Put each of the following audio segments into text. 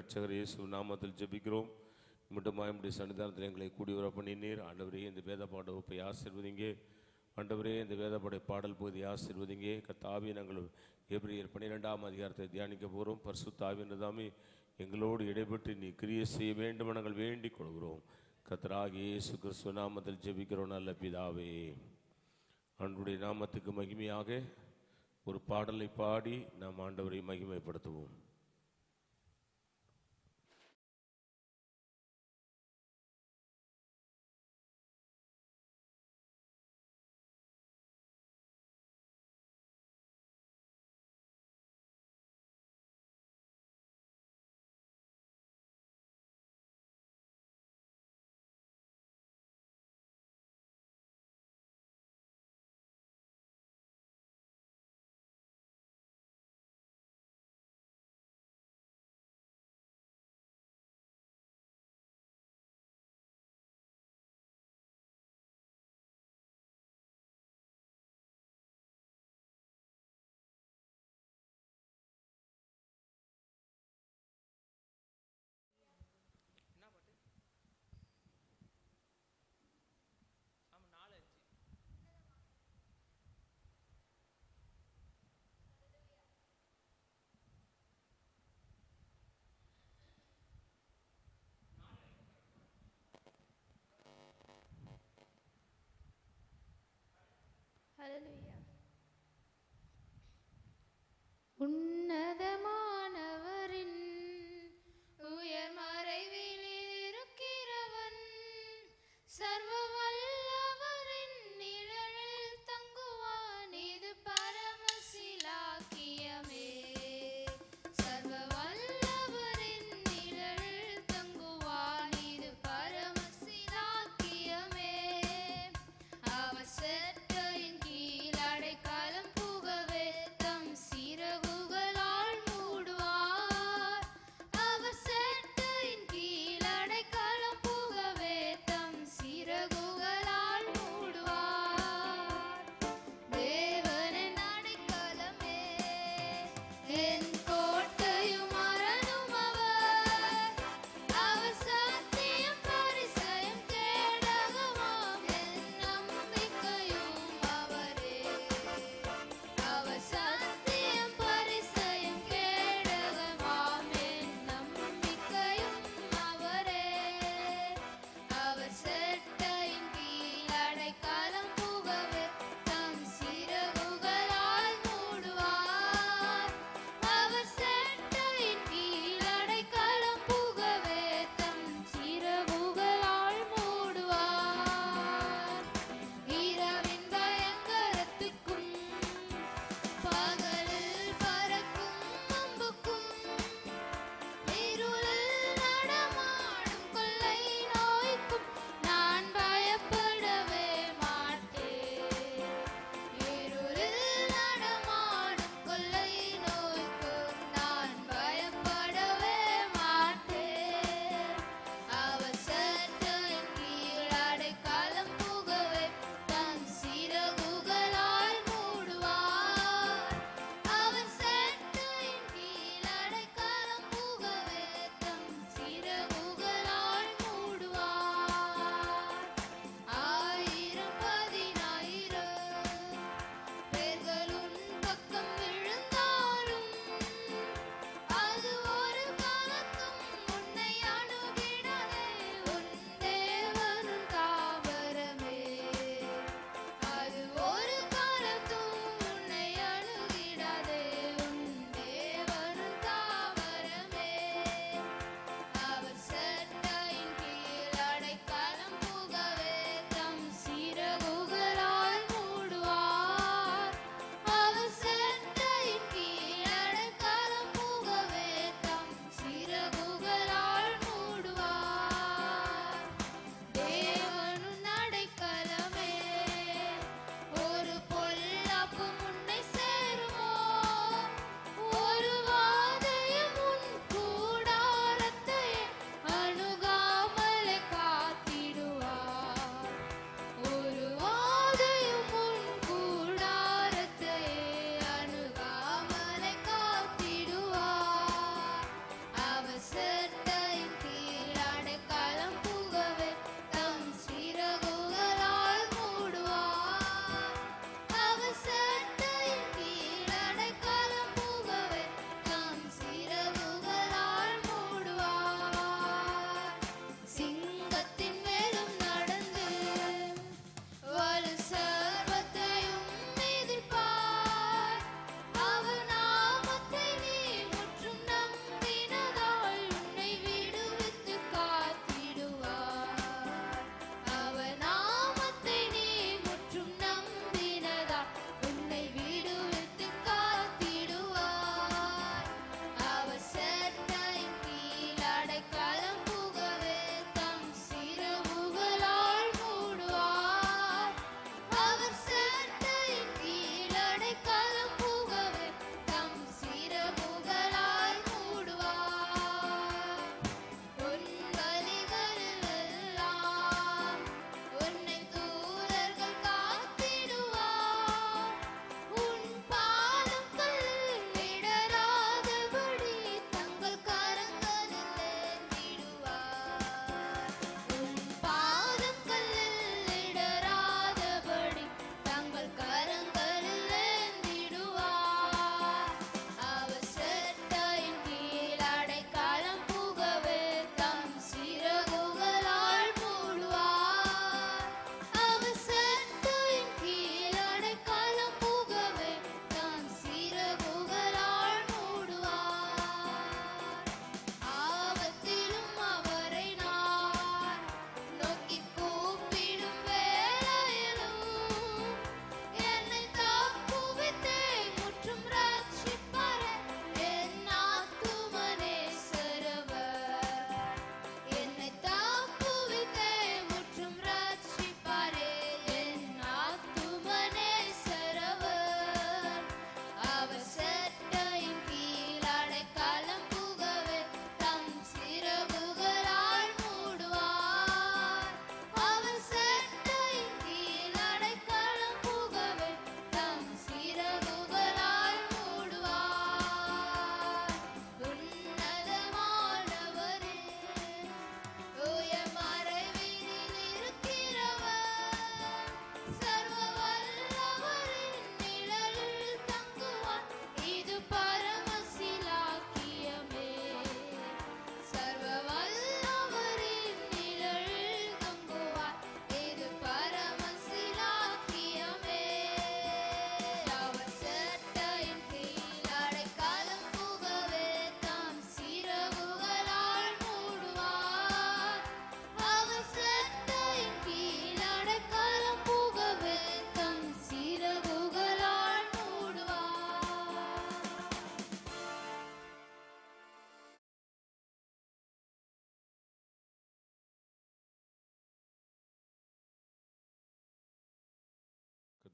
இரட்சகர் இயேசு நாமத்தில் ஜெபிக்கிறோம். மட்டுமாய் நம்முடைய சன்னிதானத்தில் எங்களை கூடி வர பண்ணினீர். ஆண்டவரே, இந்த வேத பாட வகுப்பை ஆசீர்வதிங்க. ஆண்டவரே, இந்த வேதப்படை பாடல் பகுதியை ஆசீர்வதிங்க. கர்த்தாவே, நாங்கள் எபிரேயர் 12ஆம் அதிகாரத்தை தியானிக்க போகிறோம். பரிசுத்த ஆவியானவரே எங்களோடு இடைப்பட்டு நீ கிரியை செய்ய வேண்டும் என நாங்கள் வேண்டிக் கொள்கிறோம். கர்த்தராகிய இயேசு கிறிஸ்து நாமத்தில் ஜெபிக்கிறோம் நல்ல பிதாவே. ஆண்டவருடைய நாமத்துக்கு மகிமையாக ஒரு பாடலை பாடி நாம் ஆண்டவரை மகிமைப்படுத்துவோம்.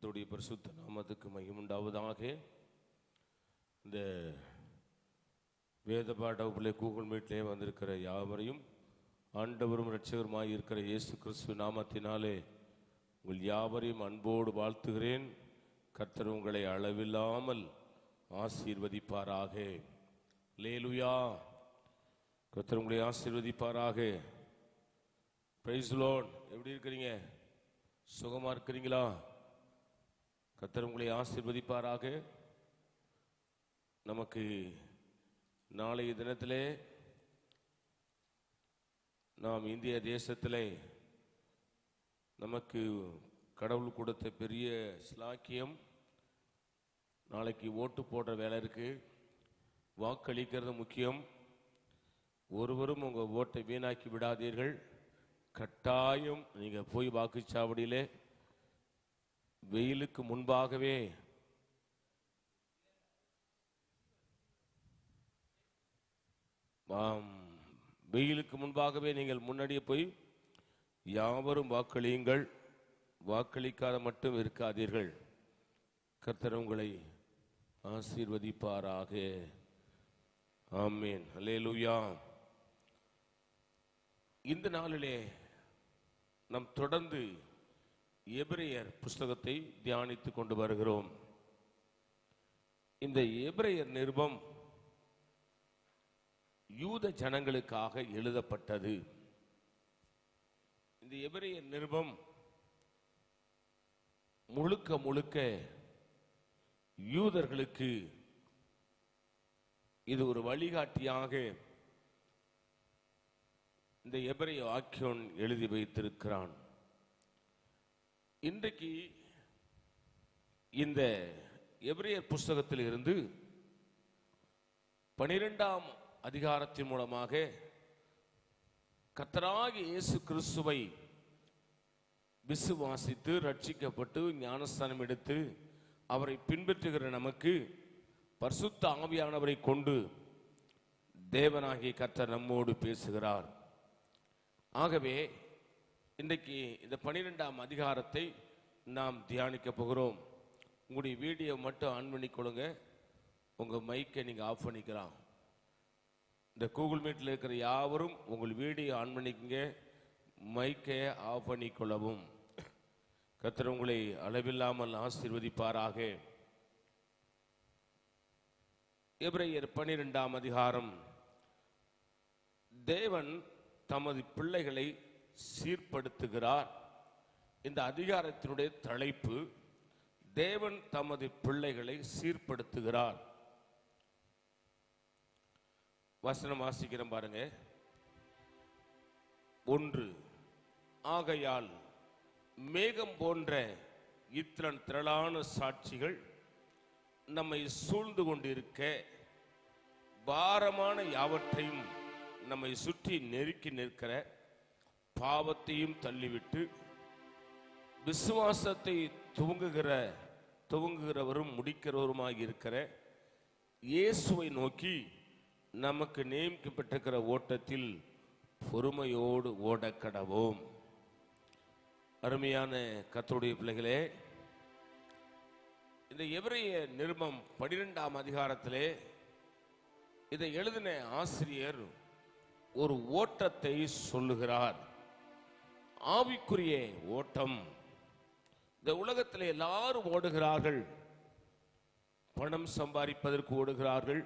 கர்த்தருடைய பரிசுத்த நாமத்துக்கு மகிமுண்டாவதாக. இந்த வேத பாட வகுப்பிலே கூகுள் மீட்லேயே வந்திருக்கிற யாவரையும் ஆண்டவரும் இரட்சகருமாய் இருக்கிற இயேசு கிறிஸ்து நாமத்தினாலே உங்கள் யாவரையும் அன்போடு வாழ்த்துகிறேன். கர்த்தர் உங்களை அளவில்லாமல் ஆசீர்வதிப்பாராக. அல்லேலூயா. கர்த்தர் உங்களை ஆசீர்வதிப்பாராக. Praise the Lord. எப்படி இருக்கிறீங்க? சுகமா இருக்கிறீங்களா? கர்த்தர் உங்களை ஆசீர்வதிப்பாராக. நமக்கு நாளைய தினத்திலே நாம் இந்திய தேசத்திலே நமக்கு கடவுள் கொடுத்த பெரிய ஸ்லாக்கியம், நாளைக்கு ஓட்டு போடுற வேலை இருக்கு. வாக்களிக்கிறது முக்கியம். ஒருவரும் உங்கள் ஓட்டை வீணாக்கி விடாதீர்கள். கட்டாயம் நீங்கள் போய் வாக்குச்சாவடியிலே வெயிலுக்கு முன்பாகவே நீங்கள் முன்னாடியே போய் யாவரும் வாக்களியுங்கள். வாக்களிக்காத மட்டும் இருக்காதீர்கள். கர்த்தர் உங்களை ஆசீர்வதிப்பாராக. ஆமென். அல்லேலூயா. இந்த நாளிலே நாம் தொடர்ந்து எபிரேயர் புஸ்தகத்தை தியானித்துக் கொண்டு வருகிறோம். இந்த எபிரேயர் நிருபம் யூத ஜனங்களுக்காக எழுதப்பட்டது. இந்த எபிரேயர் நிருபம் முழுக்க முழுக்க யூதர்களுக்கு இது ஒரு வழிகாட்டியாக இந்த எபிரேய வாக்கியம் எழுதி வைத்திருக்கிறான். இன்றைக்கு இந்த எபிரேயர் புஸ்தகத்தில் இருந்து 12ஆம் அதிகாரத்தின் மூலமாக கர்த்தராகிய இயேசு கிறிஸ்துவை விசுவாசித்து ரட்சிக்கப்பட்டு ஞானஸ்தானம் எடுத்து அவரை பின்பற்றுகிற நமக்கு பரிசுத்த ஆவியானவரை கொண்டு தேவனாகிய கர்த்தர் நம்மோடு பேசுகிறார். ஆகவே இன்றைக்கு இந்த 12ஆம் அதிகாரத்தை நாம் தியானிக்க போகிறோம். உங்களுடைய வீடியோ மட்டும் ஆன் பண்ணிக்கொள்ளுங்க. உங்கள் மைக்கை நீங்கள் ஆஃப் பண்ணிக்கலாம். இந்த கூகுள் மீட்டில் இருக்கிற யாவரும் உங்கள் வீடியோ ஆன் பண்ணிக்கங்க, மைக்கை ஆஃப் பண்ணிக்கொள்ளவும். கர்த்தர் உங்களை அளவில்லாமல் ஆசீர்வதிப்பாராக. எபிரேயர் 12ஆம் அதிகாரம். தேவன் தமது பிள்ளைகளை சீர்படுத்துகிறார். இந்த அதிகாரத்தினுடைய தலைப்பு தேவன் தமது பிள்ளைகளை சீர்படுத்துகிறார். வசனம் வாசிக்கிறோம் பாருங்க. 1. ஆகையால் மேகம் போன்ற இத்தனை திரளான சாட்சிகள் நம்மை சூழ்ந்து கொண்டிருக்க பாரமான யாவற்றையும் நம்மை சுற்றி நெருக்கி நிற்கிற பாவத்தையும் தள்ளிவிட்டு விசுவாசத்தை துவங்குகிறவரும் முடிக்கிறவருமாய் இருக்கிற இயேசுவை நோக்கி நமக்கு நியமிக்கப்பட்டிருக்கிற ஓட்டத்தில் பொறுமையோடு ஓடக்கடவோம். அருமையான கர்த்தருடைய பிள்ளைகளே, இந்த எபிரேய நிருபம் 12ஆம் அதிகாரத்திலே இதை எழுதின ஆசிரியர் ஒரு ஓட்டத்தை சொல்லுகிறார். ஆவிக்குரிய ஓட்டம். இந்த உலகத்தில் எல்லாரும் ஓடுகிறார்கள். பணம் சம்பாதிப்பதற்கு ஓடுகிறார்கள்,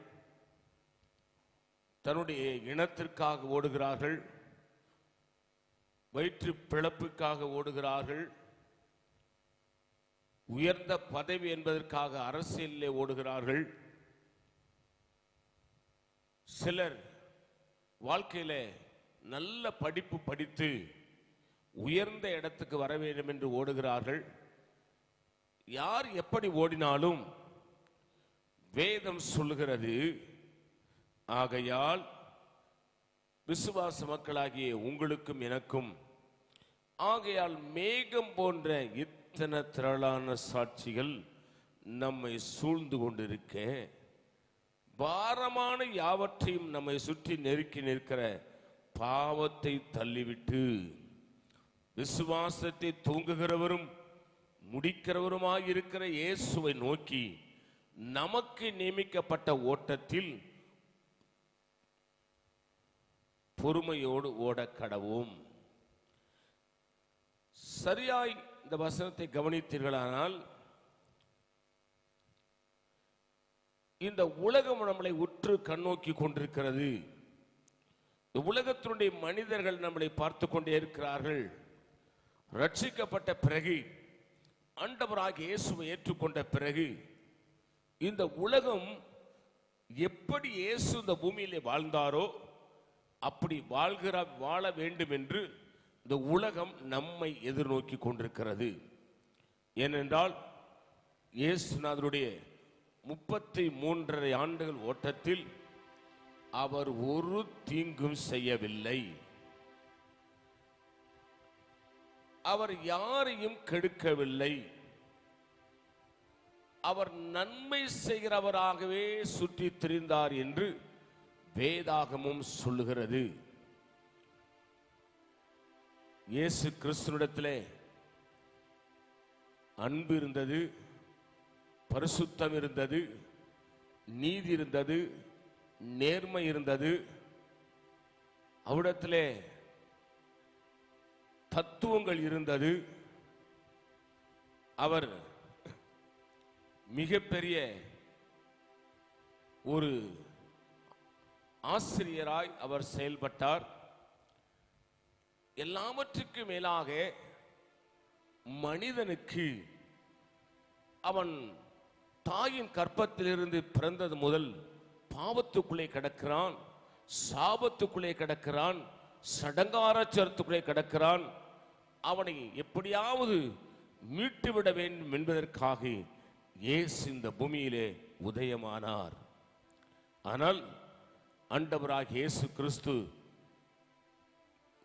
தன்னுடைய இனத்திற்காக ஓடுகிறார்கள், வயிற்று பிழப்புக்காக ஓடுகிறார்கள், உயர்ந்த பதவி என்பதற்காக அரசியலிலே ஓடுகிறார்கள். சிலர் வாழ்க்கையில நல்ல படிப்பு படித்து உயர்ந்த இடத்துக்கு வர வேண்டும் என்று ஓடுகிறார்கள். யார் எப்படி ஓடினாலும் வேதம் சொல்லுகிறது, ஆகையால் விசுவாச மக்களாகிய உங்களுக்கும் எனக்கும் ஆகையால் மேகம் போன்ற இத்தனை திரளான சாட்சிகள் நம்மை சூழ்ந்து கொண்டிருக்க பாரமான யாவற்றையும் நம்மை சுற்றி நெருக்கி நிற்கிற பாவத்தை தள்ளிவிட்டு விசுவாசத்தை தூங்குகிறவரும் முடிக்கிறவருமாய் இருக்கிற இயேசுவை நோக்கி நமக்கு நியமிக்கப்பட்ட ஓட்டத்தில் பொறுமையோடு ஓட கடவோம். சரியாய் இந்த வசனத்தை கவனித்தீர்களானால், இந்த உலகம் நம்மளை உற்று கண்ணோக்கி கொண்டிருக்கிறது. உலகத்தினுடைய மனிதர்கள் நம்மளை பார்த்து கொண்டே இருக்கிறார்கள். ரட்சிக்கப்பட்ட பிறகு, ஆண்டவராகிய இயேசுவை ஏற்றுக்கொண்ட பிறகு, இந்த உலகம் எப்படி இயேசு இந்த பூமியிலே வாழ்ந்தாரோ அப்படி வாழ வேண்டும் என்று இந்த உலகம் நம்மை எதிர்நோக்கி கொண்டிருக்கிறது. ஏனென்றால் இயேசுநாதருடைய 33.5 ஆண்டுகள் ஓட்டத்தில் அவர் ஒரு தீங்கும் செய்யவில்லை. அவர் யாரையும் கெடுக்கவில்லை. அவர் நன்மை செய்கிறவராகவே சுற்றி திரிந்தார் என்று வேதாகமும் சொல்லுகிறது. இயேசு கிறிஸ்துவிடத்திலே அன்பு இருந்தது, பரிசுத்தம் இருந்தது, நீதி இருந்தது, நேர்மை இருந்தது. அவ்விடத்திலே தத்துவங்கள் இருந்தது. அவர் மிகப்பெரிய ஒரு ஆசிரியராய் அவர் செயல்பட்டார். எல்லாவற்றுக்கும் மேலாக மனிதனுக்கு அவன் தாயின் கற்பத்திலிருந்து பிறந்தது முதல் பாவத்துக்குள்ளே கிடக்கிறான், சாபத்துக்குள்ளே கிடக்கிறான், சடங்காரச்சரத்துக்குள்ளே கிடக்கிறான். அவனை எப்படியாவது மீட்டுவிட வேண்டும் என்பதற்காக இயேசு இந்த பூமியிலே உதயமானார். ஆனால் ஆண்டவராகிய இயேசு கிறிஸ்து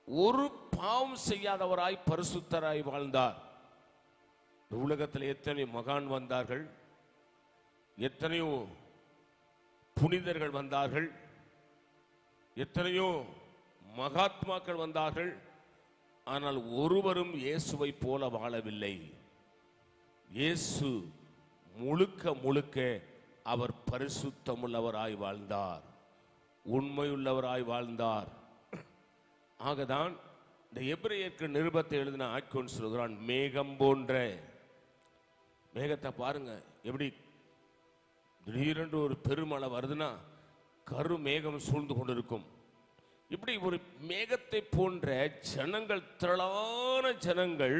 ஒரு பாவம் செய்யாதவராய் பரிசுத்தராய் வாழ்ந்தார். உலகத்தில் எத்தனை மகான் வந்தார்கள், எத்தனையோ புனிதர்கள் வந்தார்கள், எத்தனையோ மகாத்மாக்கள் வந்தார்கள். ஆனால் ஒருவரும் இயேசுவை போல வாழவில்லை. இயேசு முழுக்க முழுக்க அவர் பரிசுத்தமுள்ளவராய் வாழ்ந்தார், உண்மையுள்ளவராய் வாழ்ந்தார். ஆகதான் இந்த எபிரேயருக்கு நிருபத்தை எழுதின ஆக்கியோன் சொல்கிறான், மேகம் போன்ற. மேகத்தை பாருங்க, எப்படி திடீரென்று ஒரு பெருமழை வருதுன்னா கரு மேகம் சூழ்ந்து கொண்டிருக்கும். இப்படி ஒரு மேகத்தை போன்ற ஜனங்கள், திரளான ஜனங்கள்,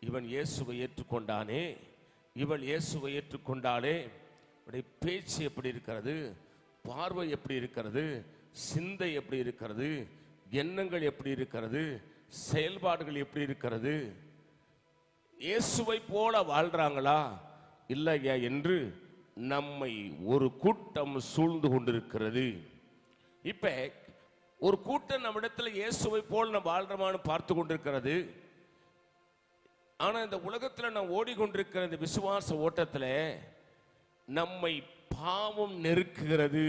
இவன் இயேசுவை ஏற்றுக்கொண்டானே, இவள் இயேசுவை ஏற்றுக்கொண்டாலே, பேச்சு எப்படி இருக்கிறது, பார்வை எப்படி இருக்கிறது, சிந்தை எப்படி இருக்கிறது, எண்ணங்கள் எப்படி இருக்கிறது, செயல்பாடுகள் எப்படி இருக்கிறது, இயேசுவை போல வாழ்றாங்களா இல்லையா என்று நம்மை ஒரு கூட்டம் சூழ்ந்து கொண்டிருக்கிறது. இப்ப ஒரு கூட்டம் நம்மிடத்தில் இயேசுவை போல் நம்ம வாழ்றோமான்னு பார்த்து கொண்டிருக்கிறது. ஆனா இந்த உலகத்தில் நாம் ஓடிக்கொண்டிருக்கிற இந்த விசுவாச ஓட்டத்தில் நம்மை பாவம் நெருக்குகிறது.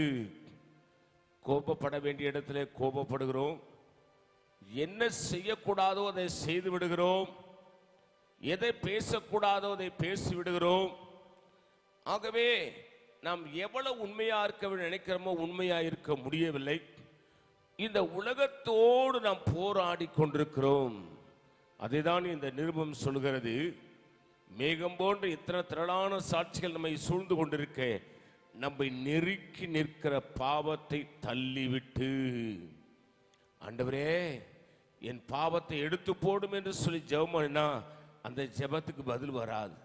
கோபப்பட வேண்டிய இடத்துல கோபப்படுகிறோம், என்ன செய்யக்கூடாதோ அதை செய்து விடுகிறோம், எதை பேசக்கூடாதோ அதை பேசி விடுகிறோம். ஆகவே நாம் எவ்வளவு உண்மையா இருக்க நினைக்கிறோமோ உண்மையா இருக்க முடியவில்லை. இந்த உலகத்தோடு நாம் போராடி கொண்டிருக்கிறோம். அதுதான் இந்த நிருபம் சொல்கிறது. மேகம் போன்ற இத்தனை திரளான சாட்சிகள் நம்மை சூழ்ந்து கொண்டிருக்க, நம்மை நெருக்கி நிற்கிற பாவத்தை தள்ளிவிட்டு, ஆண்டவரே என் பாவத்தை எடுத்து போடும் என்று சொல்லி ஜெபம் பண்ணினா அந்த ஜெபத்துக்கு பதில் வராது.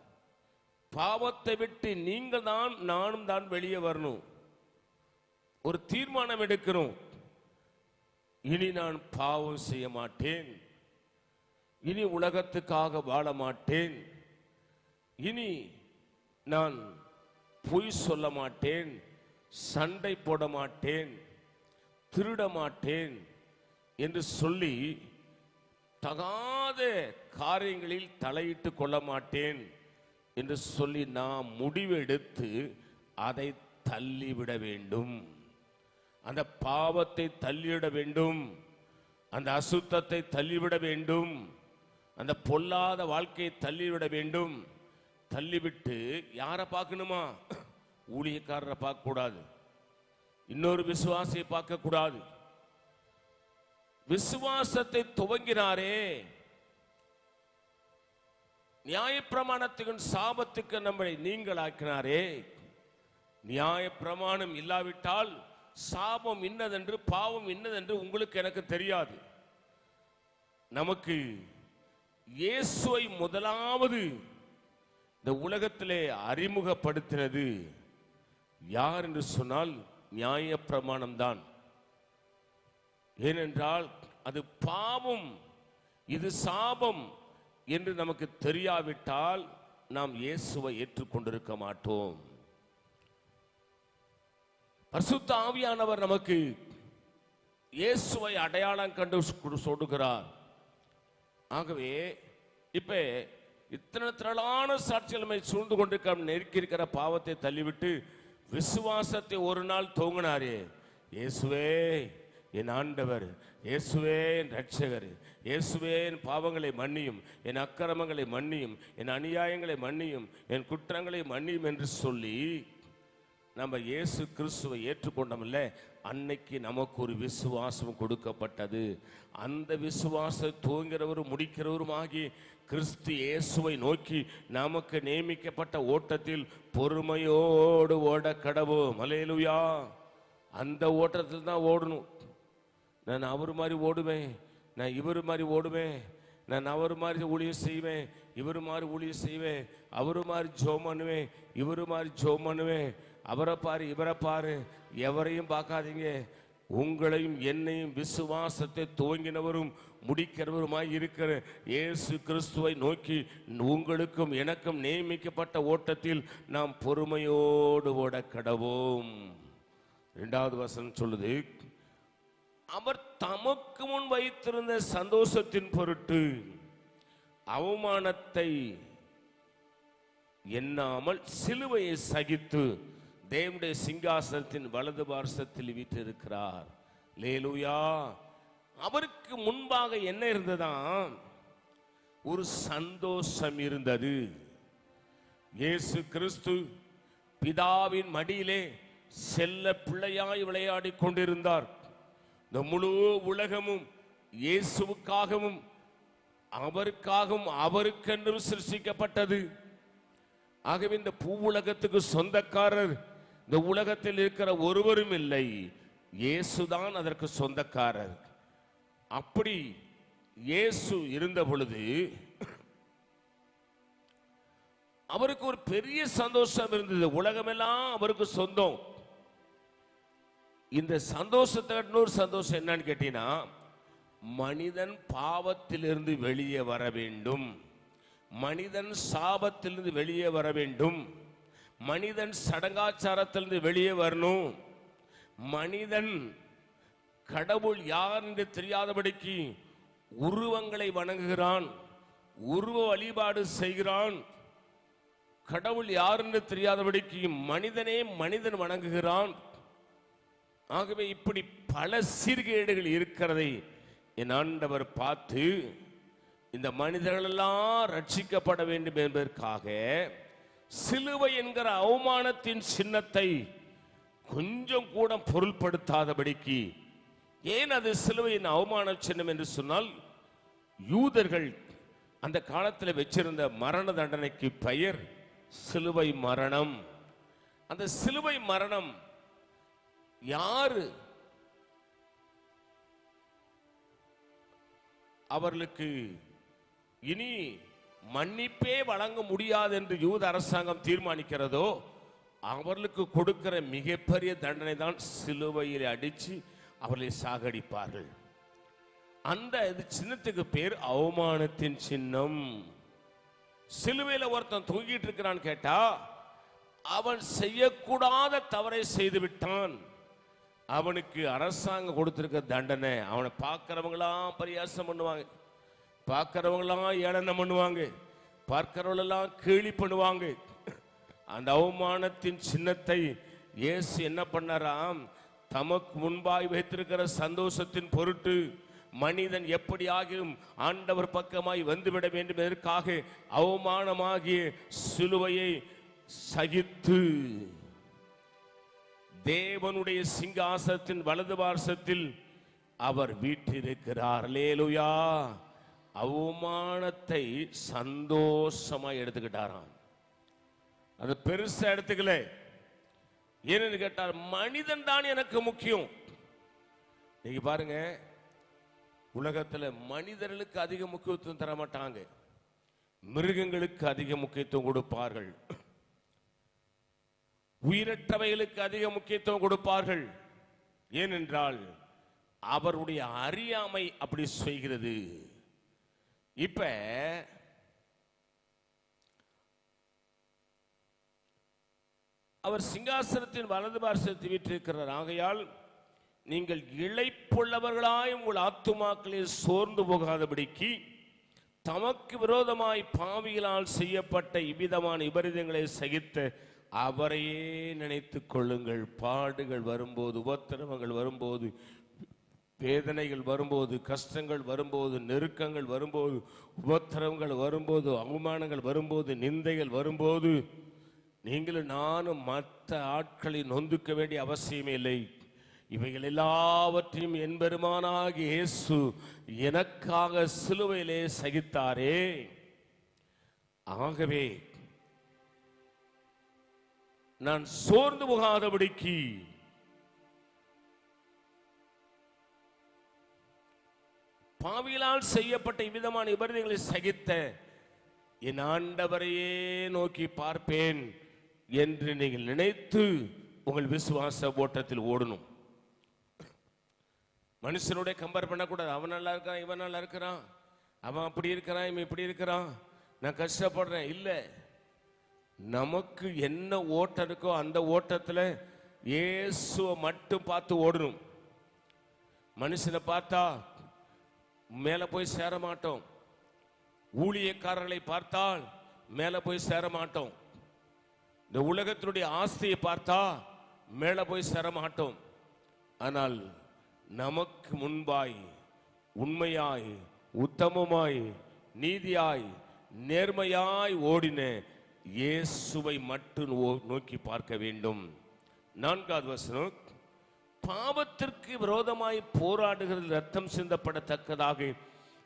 பாவத்தை விட்டு நீங்கள் தான் நானும் தான் வெளியே வரணும். ஒரு தீர்மானம் எடுக்கணும். இனி நான் பாவம் செய்ய மாட்டேன், இனி உலகத்துக்காக வாழ மாட்டேன், இனி நான் பொய் சொல்ல மாட்டேன், சண்டை போட மாட்டேன், திருட மாட்டேன் என்று சொல்லி தகாத காரியங்களில் தலையிட்டு கொள்ள மாட்டேன் என்று சொல்லி நாம் முடிவெடுத்து அதை தள்ளிவிட வேண்டும். அந்த பாவத்தை தள்ளிவிட வேண்டும், அந்த அசுத்தத்தை தள்ளிவிட வேண்டும். அந்த பொல்லாத வாழ்க்கையை தள்ளிவிட வேண்டும். தள்ளிவிட்டு யாரை பார்க்கணுமா? ஊழியக்காரரை பார்க்க கூடாது, இன்னொரு விசுவாசியை பார்க்க கூடாது. விசுவாசத்தை துவங்கினாரே, நியாயப்பிரமாணத்துக்கு சாபத்துக்கு நம்மை நீங்களாக்கினாரே. நியாயப்பிரமாணம் இல்லாவிட்டால் சாபம் இன்னதென்று பாவம் இன்னதென்று உங்களுக்கு எனக்கு தெரியாது. நமக்கு இயேசுவை முதலாவது இந்த உலகத்திலே அறிமுகப்படுத்தினது யார் என்று சொன்னால் நியாயப்பிரமாணம் தான். ஏனென்றால் அது பாவம், இது சாபம் என்று நமக்கு தெரியாவிட்டால் நாம் இயேசுவை ஏற்றுக்கொண்டிருக்க மாட்டோம். பரிசுத்த ஆவியானவர் நமக்கு இயேசுவை அடையாளம் கண்டு சொல்லுகிறார். ஆகவே இப்ப இத்தனை திரளான சாட்சிகளை சூழ்ந்து கொண்டிருக்க நெருக்கி இருக்கிற பாவத்தை தள்ளிவிட்டு விசுவாசத்தை ஒரு நாள் தூங்கினாரே, இயேசுவே என் ஆண்டவர், இயேசுவே என் ரட்சகர், இயேசுவே என் பாவங்களை மன்னியும், என் அக்கிரமங்களை மன்னியும், என் அநியாயங்களை மன்னியும், என் குற்றங்களை மன்னியும் என்று சொல்லி நம்ம இயேசு கிறிஸ்துவை ஏற்றுக்கொண்டோம்ல, அன்னைக்கு நமக்கு ஒரு விசுவாசம் கொடுக்கப்பட்டது. அந்த விசுவாச துவங்கிறவரும் முடிக்கிறவருமாகி கிறிஸ்து இயேசுவை நோக்கி நமக்கு நியமிக்கப்பட்ட ஓட்டத்தில் பொறுமையோடு ஓட கடவோம். அல்லேலூயா. அந்த ஓட்டத்தில் தான் ஓடணும். நான் அவர் மாதிரி ஓடுவேன், நான் இவர் மாதிரி ஓடுவேன், நான் அவர் மாதிரி ஊழியம் செய்வேன், இவர் மாதிரி ஊழியம் செய்வேன், அவரு மாதிரி ஜோம் பண்ணுவேன், இவரு மாதிரி ஜோம் பண்ணுவேன், அவரை பாரு இவரை பாரு, எவரையும் பார்க்காதீங்க. உங்களையும் என்னையும் விசுவாசத்தை துவங்கினவரும் முடிக்கிறவருமாய் இருக்கிற இயேசு கிறிஸ்துவை நோக்கி உங்களுக்கும் எனக்கும் நியமிக்கப்பட்ட ஓட்டத்தில் நாம் பொறுமையோடு ஓட கடவோம். 2வது வசனம் சொல்லுது, அவர் தமக்கு முன் வைத்திருந்த சந்தோஷத்தின் பொருட்டு அவமானத்தை எண்ணாமல் சிலுவையை சகித்து தேவனுடைய சிங்காசனத்தின் வலது பார்சத்தில் வீற்றிருக்கிறார். அல்லேலூயா. அவருக்கு முன்பாக என்ன இருந்ததாம்? ஒரு சந்தோஷம் இருந்தது. இயேசு கிறிஸ்து பிதாவின் மடியிலே செல்ல பிள்ளையாய் விளையாடி கொண்டிருந்தார். இந்த முழு உலகமும் இயேசுவுக்காகவும் அவருக்காகவும் அவருக்கென்றும் சிருஷ்டிக்கப்பட்டது. ஆகவே இந்த பூவுலகத்துக்கு சொந்தக்காரர் இந்த உலகத்தில் இருக்கிற ஒருவரும் இல்லை, இயேசுதான் அதற்கு சொந்தக்காரர். அப்படி இயேசு இருந்த பொழுது அவருக்கு ஒரு பெரிய சந்தோஷம் இருந்தது. உலகமெல்லாம் அவருக்கு சொந்தம். இந்த சந்தோஷத்தை இன்னொரு சந்தோஷம் என்னன்னு கேட்டீங்கன்னா, மனிதன் பாவத்திலிருந்து வெளியே வர வேண்டும், மனிதன் சாபத்திலிருந்து வெளியே வர வேண்டும், மனிதன் சடங்காச்சாரத்திலிருந்து வெளியே வரணும், மனிதன் கடவுள் யார் என்று தெரியாதபடிக்கு உருவங்களை வணங்குகிறான், உருவ வழிபாடு செய்கிறான், கடவுள் யார் என்று தெரியாதபடிக்கு மனிதனே மனிதன் வணங்குகிறான். ஆகவே இப்படி பல சீர்கேடுகள் இருக்கிறதை என் ஆண்டவர் பார்த்து இந்த மனிதர்களெல்லாம் ரட்சிக்கப்பட வேண்டும் என்பதற்காக சிலுவை என்கிற அவமானத்தின் சின்னத்தை கொஞ்சம் கூட பொருள்படுத்தாதபடிக்கு, ஏன் அது சிலுவையின் அவமான சின்னம் என்று சொன்னால், யூதர்கள் அந்த காலத்தில் வச்சிருந்த மரண தண்டனைக்கு பெயர் சிலுவை மரணம். அந்த சிலுவை மரணம் யாரு அவர்களுக்கு இனி மன்னிப்பே வழங்க முடியாது என்று யூத அரசாங்கம் தீர்மானிக்கிறதோ அவர்களுக்கு கொடுக்கிற மிகப்பெரிய தண்டனை தான் சிலுவையில் அடிச்சு அவர்களை சாகடிப்பார்கள். அந்த சின்னத்துக்கு பேர் அவமானத்தின் சின்னம். சிலுவையில் ஒருத்தன் தூங்கிட்டு இருக்கிறான்னு கேட்டா, அவன் செய்யக்கூடாத தவறை செய்து விட்டான். அவனுக்கு அரசாங்கம் கொடுத்திருக்க தண்டனை, அவனை பார்க்கிறவங்களாம் பரியாசம் பண்ணுவாங்க, பார்க்கிறவங்களாம் ஏளனம் பண்ணுவாங்க, பார்க்கிறவங்களெல்லாம் கேலி பண்ணுவாங்க. அந்த அவமானத்தின் சின்னத்தை இயேசு என்ன பண்ணாராம்? தமக்கு முன்பாய் வைத்திருக்கிற சந்தோஷத்தின் பொருட்டு மனிதன் எப்படி ஆகியும் ஆண்டவர் பக்கமாய் வந்துவிட வேண்டும் என்பதற்காக அவமானமாகிய சிலுவையை சகித்து தேவனுடைய சிங்காசனத்தின் வலது பார்சத்தில் அவர் வீற்றிருக்கிறார். அல்லேலூயா. அவமானத்தை சந்தோஷமா எடுத்துக்கிட்டாராம். அது பெருசா எடுத்துக்கல. ஏன்னு கேட்டார், மனிதன் தான் எனக்கு முக்கியம். நீங்க பாருங்க, உலகத்துல மனிதர்களுக்கு அதிக முக்கியத்துவம் தர மாட்டாங்க, மிருகங்களுக்கு அதிக முக்கியத்துவம் கொடுப்பார்கள், உயிரற்றவைகளுக்கு அதிக முக்கியத்துவம் கொடுப்பார்கள். ஏனென்றால் அவருடைய அறியாமை அப்படி செய்கிறது. இப்ப அவர் சிங்காசனத்தின் வலது பார்சத்தில் வீற்றிருக்கிறார். ஆகையால் நீங்கள் இளைப்புள்ளவர்களாய் உங்கள் ஆத்துமாக்களில் சோர்ந்து போகாதபடிக்கு தமக்கு விரோதமாய் பாவிகளால் செய்யப்பட்ட இவ்விதமான விபரீதங்களை சகித்த அவரையே நினைத்துக் கொள்ளுங்கள். பாடுகள் வரும்போது, உபத்திரவங்கள் வரும்போது, வேதனைகள் வரும்போது, கஷ்டங்கள் வரும்போது, நெருக்கங்கள் வரும்போது, உபத்திரவங்கள் வரும்போது, அவமானங்கள் வரும்போது, நிந்தைகள் வரும்போது, நீங்களும் நானும் மற்ற ஆட்களை நொந்துக்க வேண்டிய அவசியமே இல்லை. இவைகள் எல்லாவற்றையும் என் பெருமானாகிய இயேசு எனக்காக சிலுவையிலே சகித்தாரே. ஆகவே நான் சோர்ந்து போகாதபடிக்கு பாவிகளால் செய்யப்பட்ட இவ்விதமான விபரீதங்களை சகித்த என் ஆண்டவரையே நோக்கி பார்ப்பேன் என்று நீங்கள் நினைத்து உங்கள் விசுவாச ஓட்டத்தில் ஓடணும். மனுஷனுடைய கம்பேர் பண்ணக்கூடாது. அவன் நல்லா இருக்கான், இவன் நல்லா இருக்கிறான், அவன் அப்படி இருக்கிறான், இவன் இப்படி இருக்கிறான், நான் கஷ்டப்படுறேன். இல்லை, நமக்கு என்ன ஓட்டம் இருக்கோ அந்த ஓட்டத்தில் இயேசுவை மட்டும் பார்த்து ஓடணும். மனுஷனை பார்த்தா மேலே போய் சேர மாட்டோம், ஊழியக்காரர்களை பார்த்தால் மேலே போய் சேர மாட்டோம், இந்த உலகத்தினுடைய ஆஸ்தியை பார்த்தா மேலே போய் சேர மாட்டோம். ஆனால் நமக்கு முன்பாய் உண்மையாய் உத்தமமாய் நீதியாய் நேர்மையாய் ஓடின இயேசுவை மட்டும் நோக்கி பார்க்க வேண்டும். 4வது வசனம், பாவத்திற்கு விரோதமாய் போராடுகிறது ரத்தம் சிந்தப்படத்தக்கதாக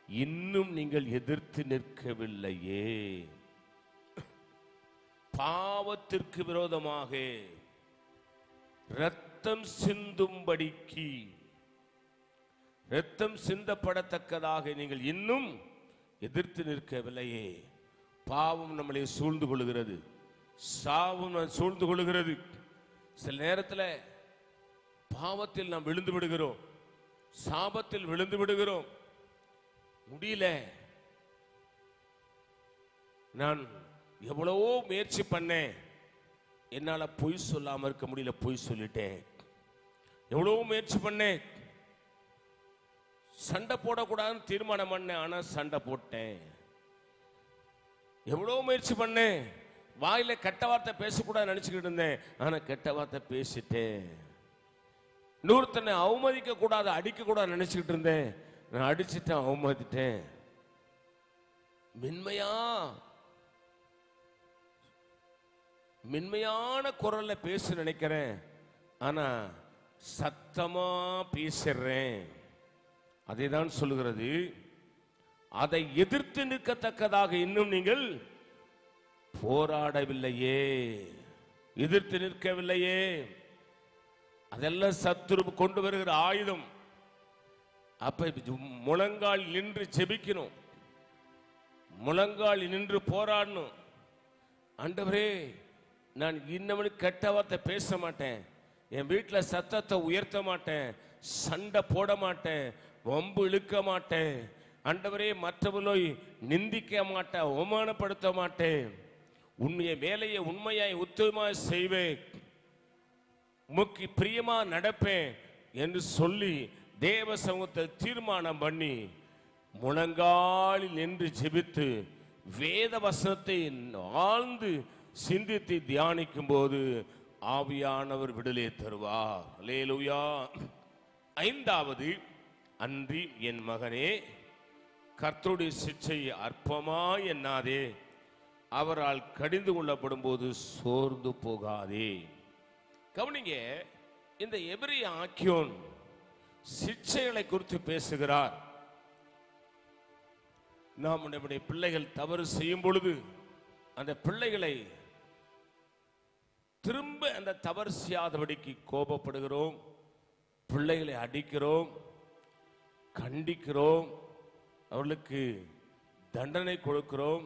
இன்னும் நீங்கள் எதிர்த்து நிற்கவில்லையே. பாவத்திற்கு விரோதமாக ரத்தம் சிந்தும்படிக்கு, ரத்தம் சிந்தப்படத்தக்கதாக நீங்கள் இன்னும் எதிர்த்து நிற்கவில்லையே. பாவம் நம்மளை சூழ்ந்து கொள்கிறது, சாவும் சூழ்ந்து கொள்கிறது. சில நேரத்தில் பாவத்தில் நாம் விழுந்து விடுகிறோம், சாபத்தில் விழுந்து விடுகிறோம். முடியல, நான் எவ்வளவோ முயற்சி பண்ணேன், என்னால பொய் சொல்லாம இருக்க முடியல, பொய் சொல்லிட்டேன். எவ்வளவோ முயற்சி பண்ணேன், சண்டை போடக்கூடாதுன்னு தீர்மானம் பண்ணேன், ஆனா சண்டை போட்டேன். எவ்வளவு முயற்சி பண்ணேன், வாயில கெட்ட வார்த்தை பேசக்கூடாது நினைச்சுக்கிட்டு இருந்தேன், ஆனா கெட்ட வார்த்தை பேசிட்டேன். இன்னொருத்தனை அவமதிக்க கூடாது, அடிக்க கூடாது நினைச்சுக்கிட்டு இருந்தேன், நான் அடிச்சுட்டேன், அவமதிட்டேன். மென்மையான குரல்ல பேச நினைக்கிறேன், ஆனா சத்தமா பேசுறேன். அதை தான் சொல்லுகிறது, அதை எதிர்த்து நிற்கத்தக்கதாக இன்னும் நீங்கள் போராடவில்லையே, எதிர்த்து நிற்கவில்லையே. அதெல்லாம் சத்துரு கொண்டு வருகிற ஆயுதம். அப்ப முழங்கால் நின்று ஜெபிக்கணும், முழங்கால் நின்று போராடணும். ஆண்டவரே, நான் இன்னவனுக்கு கெட்ட வார்த்தை பேச மாட்டேன், என் வீட்டில் சத்தத்தை உயர்த்த மாட்டேன், சண்டை போட மாட்டேன், வம்பு இழுக்க மாட்டேன். ஆண்டவரே, மற்றவர்களை நிந்திக்க மாட்டேன், அவமானப்படுத்த மாட்டேன், உன்னுடைய வேலையை உண்மையாய் உத்தமமாய் செய்வேன், உமக்கு பிரியமா நடப்பேன் என்று சொல்லி தேவ சமூகத்தை தீர்மானம் பண்ணி முழங்காலில் நின்று ஜெபித்து வேத வசனத்தை ஆழ்ந்து சிந்தித்து தியானிக்கும் போது ஆவியானவர் விடுதலை தருவார். அல்லேலூயா. 5வது, அன்றி என் மகனே, கர்த்தருடைய சிட்சையை அற்பமாய் எண்ணாதே, அவரால் கடிந்து கொள்ளப்படும் போது சோர்ந்து போகாதே. கவனிங்க, இந்த எபிரிய ஆக்கியோன் சிட்சைகளை குறித்து பேசுகிறார். நாம் நம்முடைய பிள்ளைகள் தவறு செய்யும் பொழுது அந்த பிள்ளைகளை திரும்ப அந்த தவறு செய்யாதபடிக்கு கோபப்படுகிறோம், பிள்ளைகளை அடிக்கிறோம், கண்டிக்கிறோம், அவர்களுக்கு தண்டனை கொடுக்கிறோம்,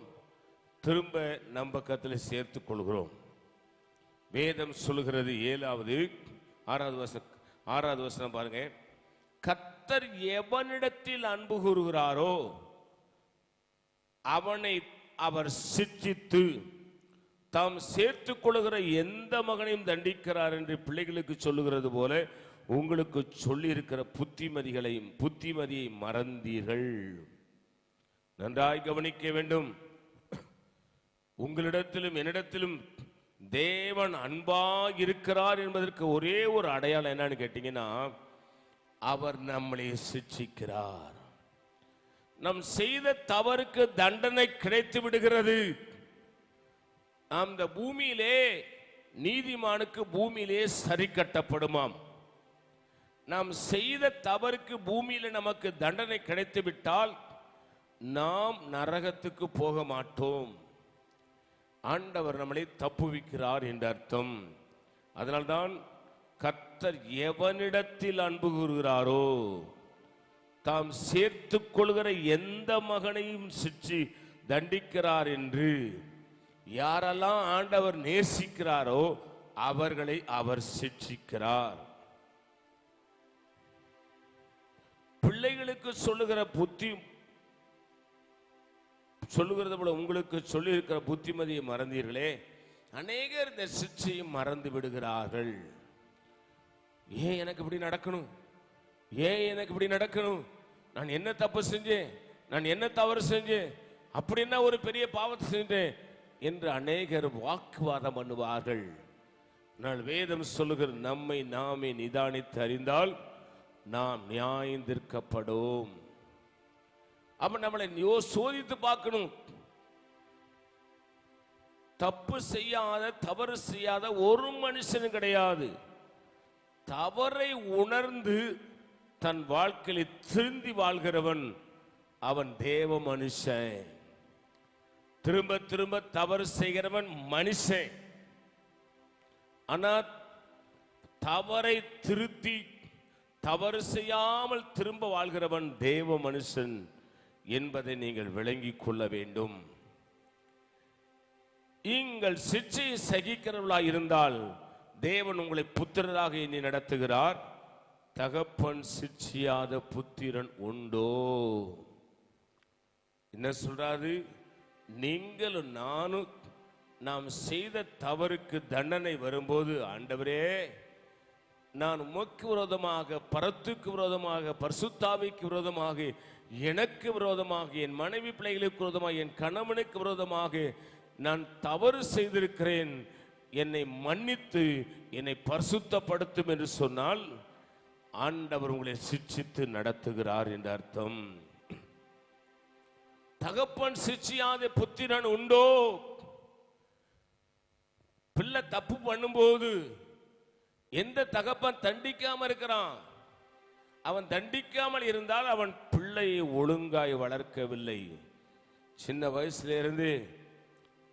திரும்ப நம் பக்கத்தில் சேர்த்துக் கொள்கிறோம். வேதம் சொல்லுகிறது 6வது வசனம் பாருங்க. கர்த்தர் எவனிடத்தில் அன்பு கூறுகிறாரோ அவனை அவர் சிட்சித்து தாம் சேர்த்துக் கொள்ளுகிற எந்த மகனையும் தண்டிக்கிறார் என்று பிள்ளைகளுக்கு சொல்லுகிறது போல உங்களுக்கு சொல்லி இருக்கிற புத்திமதியை மறந்தீர்கள். நன்றாய் கவனிக்க வேண்டும். உங்களிடத்திலும் என்னிடத்திலும் தேவன் அன்பாக இருக்கிறார் என்பதற்கு ஒரே ஒரு அடையாளம் என்னன்னு கேட்டீங்கன்னா, அவர் நம்மளை சிட்சிக்கிறார். நம் செய்த தவறுக்கு தண்டனை கிடைத்து விடுகிறது. நாம் இந்த பூமியிலே நீதிமானுக்கு பூமியிலே சரி கட்டப்படுமாம். நாம் செய்த தவறுக்கு பூமியில நமக்கு தண்டனை கிடைத்து விட்டால் நாம் நரகத்துக்கு போக மாட்டோம். ஆண்டவர் நம்மளை தப்புவிக்கிறார் என்ற அர்த்தம். அதனால்தான் கர்த்தர் எவனிடத்தில் அன்பு கூறுகிறாரோ தாம் சேர்த்துக் கொள்கிற எந்த மகனையும் சிட்சி தண்டிக்கிறார் என்று யாரெல்லாம் ஆண்டவர் நேசிக்கிறாரோ அவர்களை அவர் சிட்சிக்கிறார். பிள்ளைகளுக்கு சொல்லுகிற புத்தி சொல்லுகிறது போல உங்களுக்கு சொல்லி இருக்கிற புத்திமதியை மறந்தீர்களே. அநேகர் இந்த சிட்சையை மறந்து விடுகிறார்கள். ஏன் எனக்கு இப்படி நடக்கணும், ஏன் எனக்கு இப்படி நடக்கணும், நான் என்ன தப்பு செஞ்சேன், நான் என்ன தவறு செஞ்சேன், அப்படின்னா ஒரு பெரிய பாவத்தை செஞ்சேன் என்று அநேகர் வாக்குவாதம் பண்ணுவார்கள். நான் வேதம் சொல்லுகிற நம்மை நாமே நிதானித்து அறிந்தால் நாம் நியாயந்திருக்கப்படும். அப்ப நம்மளை சோதித்து பார்க்கணும். தப்பு செய்யாத தவறு செய்யாத ஒரு மனுஷனும் கிடையாது. தவறை உணர்ந்து தன் வாழ்க்கையில் திருந்தி வாழ்கிறவன் அவன் தேவ மனுஷன். திரும்ப திரும்ப தவறு செய்கிறவன் மனுஷன். ஆனால் தவறை திருத்தி தவறு செய்யாமல் திரும்ப வாழ்கிறவன் தேவ மனுஷன் என்பதை நீங்கள் விளங்கிக் கொள்ள வேண்டும். நீங்கள் சிட்சையை சகிக்கிறவர்களாக இருந்தால் தேவன் உங்களை புத்திரராக எண்ணி நடத்துகிறார். தகப்பன் சிட்சியாத புத்திரன் உண்டோ? என்ன சொல்றாரு? நீங்களும் நானும் நாம் செய்த தவறுக்கு தண்டனை வரும்போது, ஆண்டவரே நான் உமக்கு விரோதமாக, பரத்துக்கு விரோதமாக, பரிசுத்தாவிக்கு விரோதமாக, எனக்கு விரோதமாக, என் மனைவி பிள்ளைகளுக்கு விரோதமாக, என் கணவனுக்கு விரோதமாக நான் தவறு செய்திருக்கிறேன், என்னை மன்னித்து என்னை பரிசுத்தப்படுத்தும் என்று சொன்னால் ஆண்டவர் உங்களை சிட்சித்து நடத்துகிறார் என்ற அர்த்தம். தகப்பன் சிட்சியாத புத்திரன் உண்டோ? பிள்ளை தப்பு பண்ணும்போது எந்த தகப்பன் தண்டிக்காம இருக்கிறான்? அவன் தண்டிக்காமல் இருந்தால் அவன் பிள்ளையை ஒழுங்காய் வளர்க்கவில்லை. சின்ன வயசுல இருந்து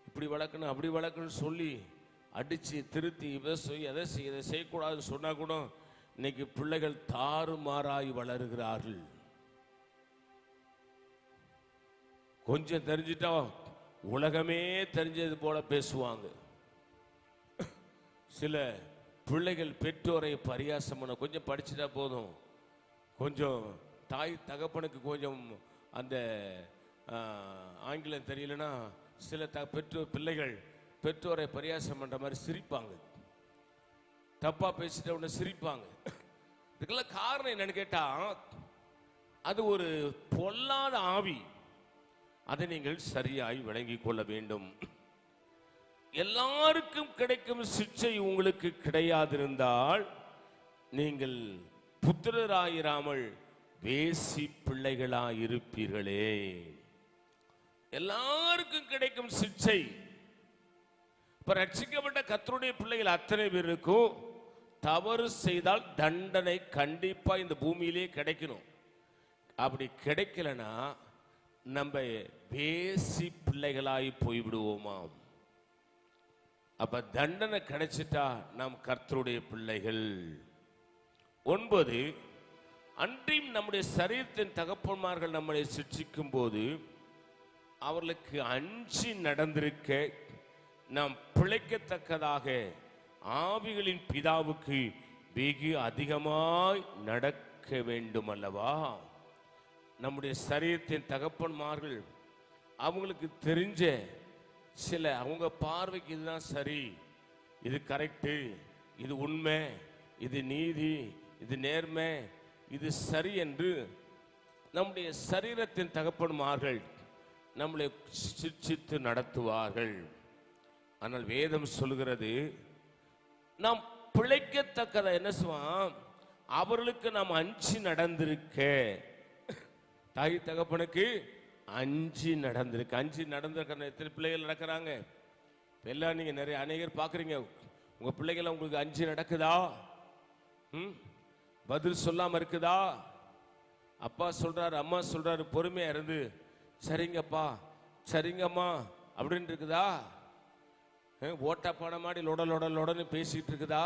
இப்படி வளர்க்கணும் அப்படி வளர்க்கணும்னு சொல்லி அடிச்சு திருத்தி இதை செய்யக்கூடாதுன்னு சொன்னா கூட இன்னைக்கு பிள்ளைகள் தாறுமாறாய் வளருகிறார்கள். கொஞ்சம் தெரிஞ்சிட்டா உலகமே தெரிஞ்சது போல பேசுவாங்க. சில பிள்ளைகள் பெற்றோரை பரியாசம் பண்ண, கொஞ்சம் படிச்சுட்டா போதும், கொஞ்சம் தாய் தகப்பனுக்கு கொஞ்சம் அந்த ஆங்கிலம் தெரியலன்னா சில பிள்ளைகள் பெற்றோரை பரியாசம் பண்ற மாதிரி சிரிப்பாங்க, தப்பா பேசிட்ட உடனே சிரிப்பாங்க. இதுக்கெல்லாம் காரணம் என்னன்னு கேட்டா அது ஒரு பொல்லாத ஆவி. அதை நீங்கள் சரியாய் விளங்கிக் கொள்ள வேண்டும். எல்லாருக்கும் கிடைக்கும் சிட்சை உங்களுக்கு கிடையாதிருந்தால் நீங்கள் புத்திரராயிராமல் வேசி பிள்ளைகளா இருப்பீர்களே. எல்லாருக்கும் கிடைக்கும் சிக்ஷை. இப்ப ரட்சிக்கப்பட்ட கர்த்தருடைய பிள்ளைகள் அத்தனை பேருக்கும் தவறு செய்தால் தண்டனை கண்டிப்பா இந்த பூமியிலே கிடைக்கணும். அப்படி கிடைக்கலனா நம்ம வேசி பிள்ளைகளாய் போய்விடுவோமாம். அப்ப தண்டனை கிடைச்சிட்டா நாம் கர்த்தருடைய பிள்ளைகள். 9, அன்றியும் நம்முடைய சரீரத்தின் தகப்பன்மார்கள் நம்மளை சிட்சிக்கும் போது அவர்களுக்கு அஞ்சி நடந்திருக்க நாம் பிழைக்கத்தக்கதாக ஆவிகளின் பிதாவுக்கு வெகு அதிகமாய் நடக்க வேண்டும் அல்லவா. நம்முடைய சரீரத்தின் தகப்பன்மார்கள் அவங்களுக்கு தெரிஞ்ச சில, அவங்க பார்வைக்கு இதுதான் சரி, இது கரெக்டு, இது உண்மை, இது நீதி, இது நேர்மை, இது சரி என்று நம்முடைய சரீரத்தின் தகப்பன்மார்கள் நம்மளை சிட்சித்து நடத்துவார்கள். ஆனால் வேதம் சொல்கிறது நாம் பிழைக்கத்தக்கத என்ன செய்வான், அவர்களுக்கு நாம் அஞ்சி நடந்திருக்க. தாய் தகப்பனுக்கு அஞ்சி நடந்திருக்கு. அஞ்சி நடந்திருக்க எத்தனை பிள்ளைகள் நடக்கிறாங்க எல்லாம் நீங்க நிறைய அநேகர் பாக்குறீங்க. உங்க பிள்ளைகள் உங்களுக்கு அஞ்சி நடக்குதா? பதில் சொல்லாம இருக்குதா? அப்பா சொல்றாரு, அம்மா சொல்றாரு, பொறுமையா இருந்து சரிங்கப்பா சரிங்கம்மா அப்படின்னு இருக்குதா? ஓட்டா பாட மாடி லொட லொட லொடன்னு பேசிட்டு இருக்குதா?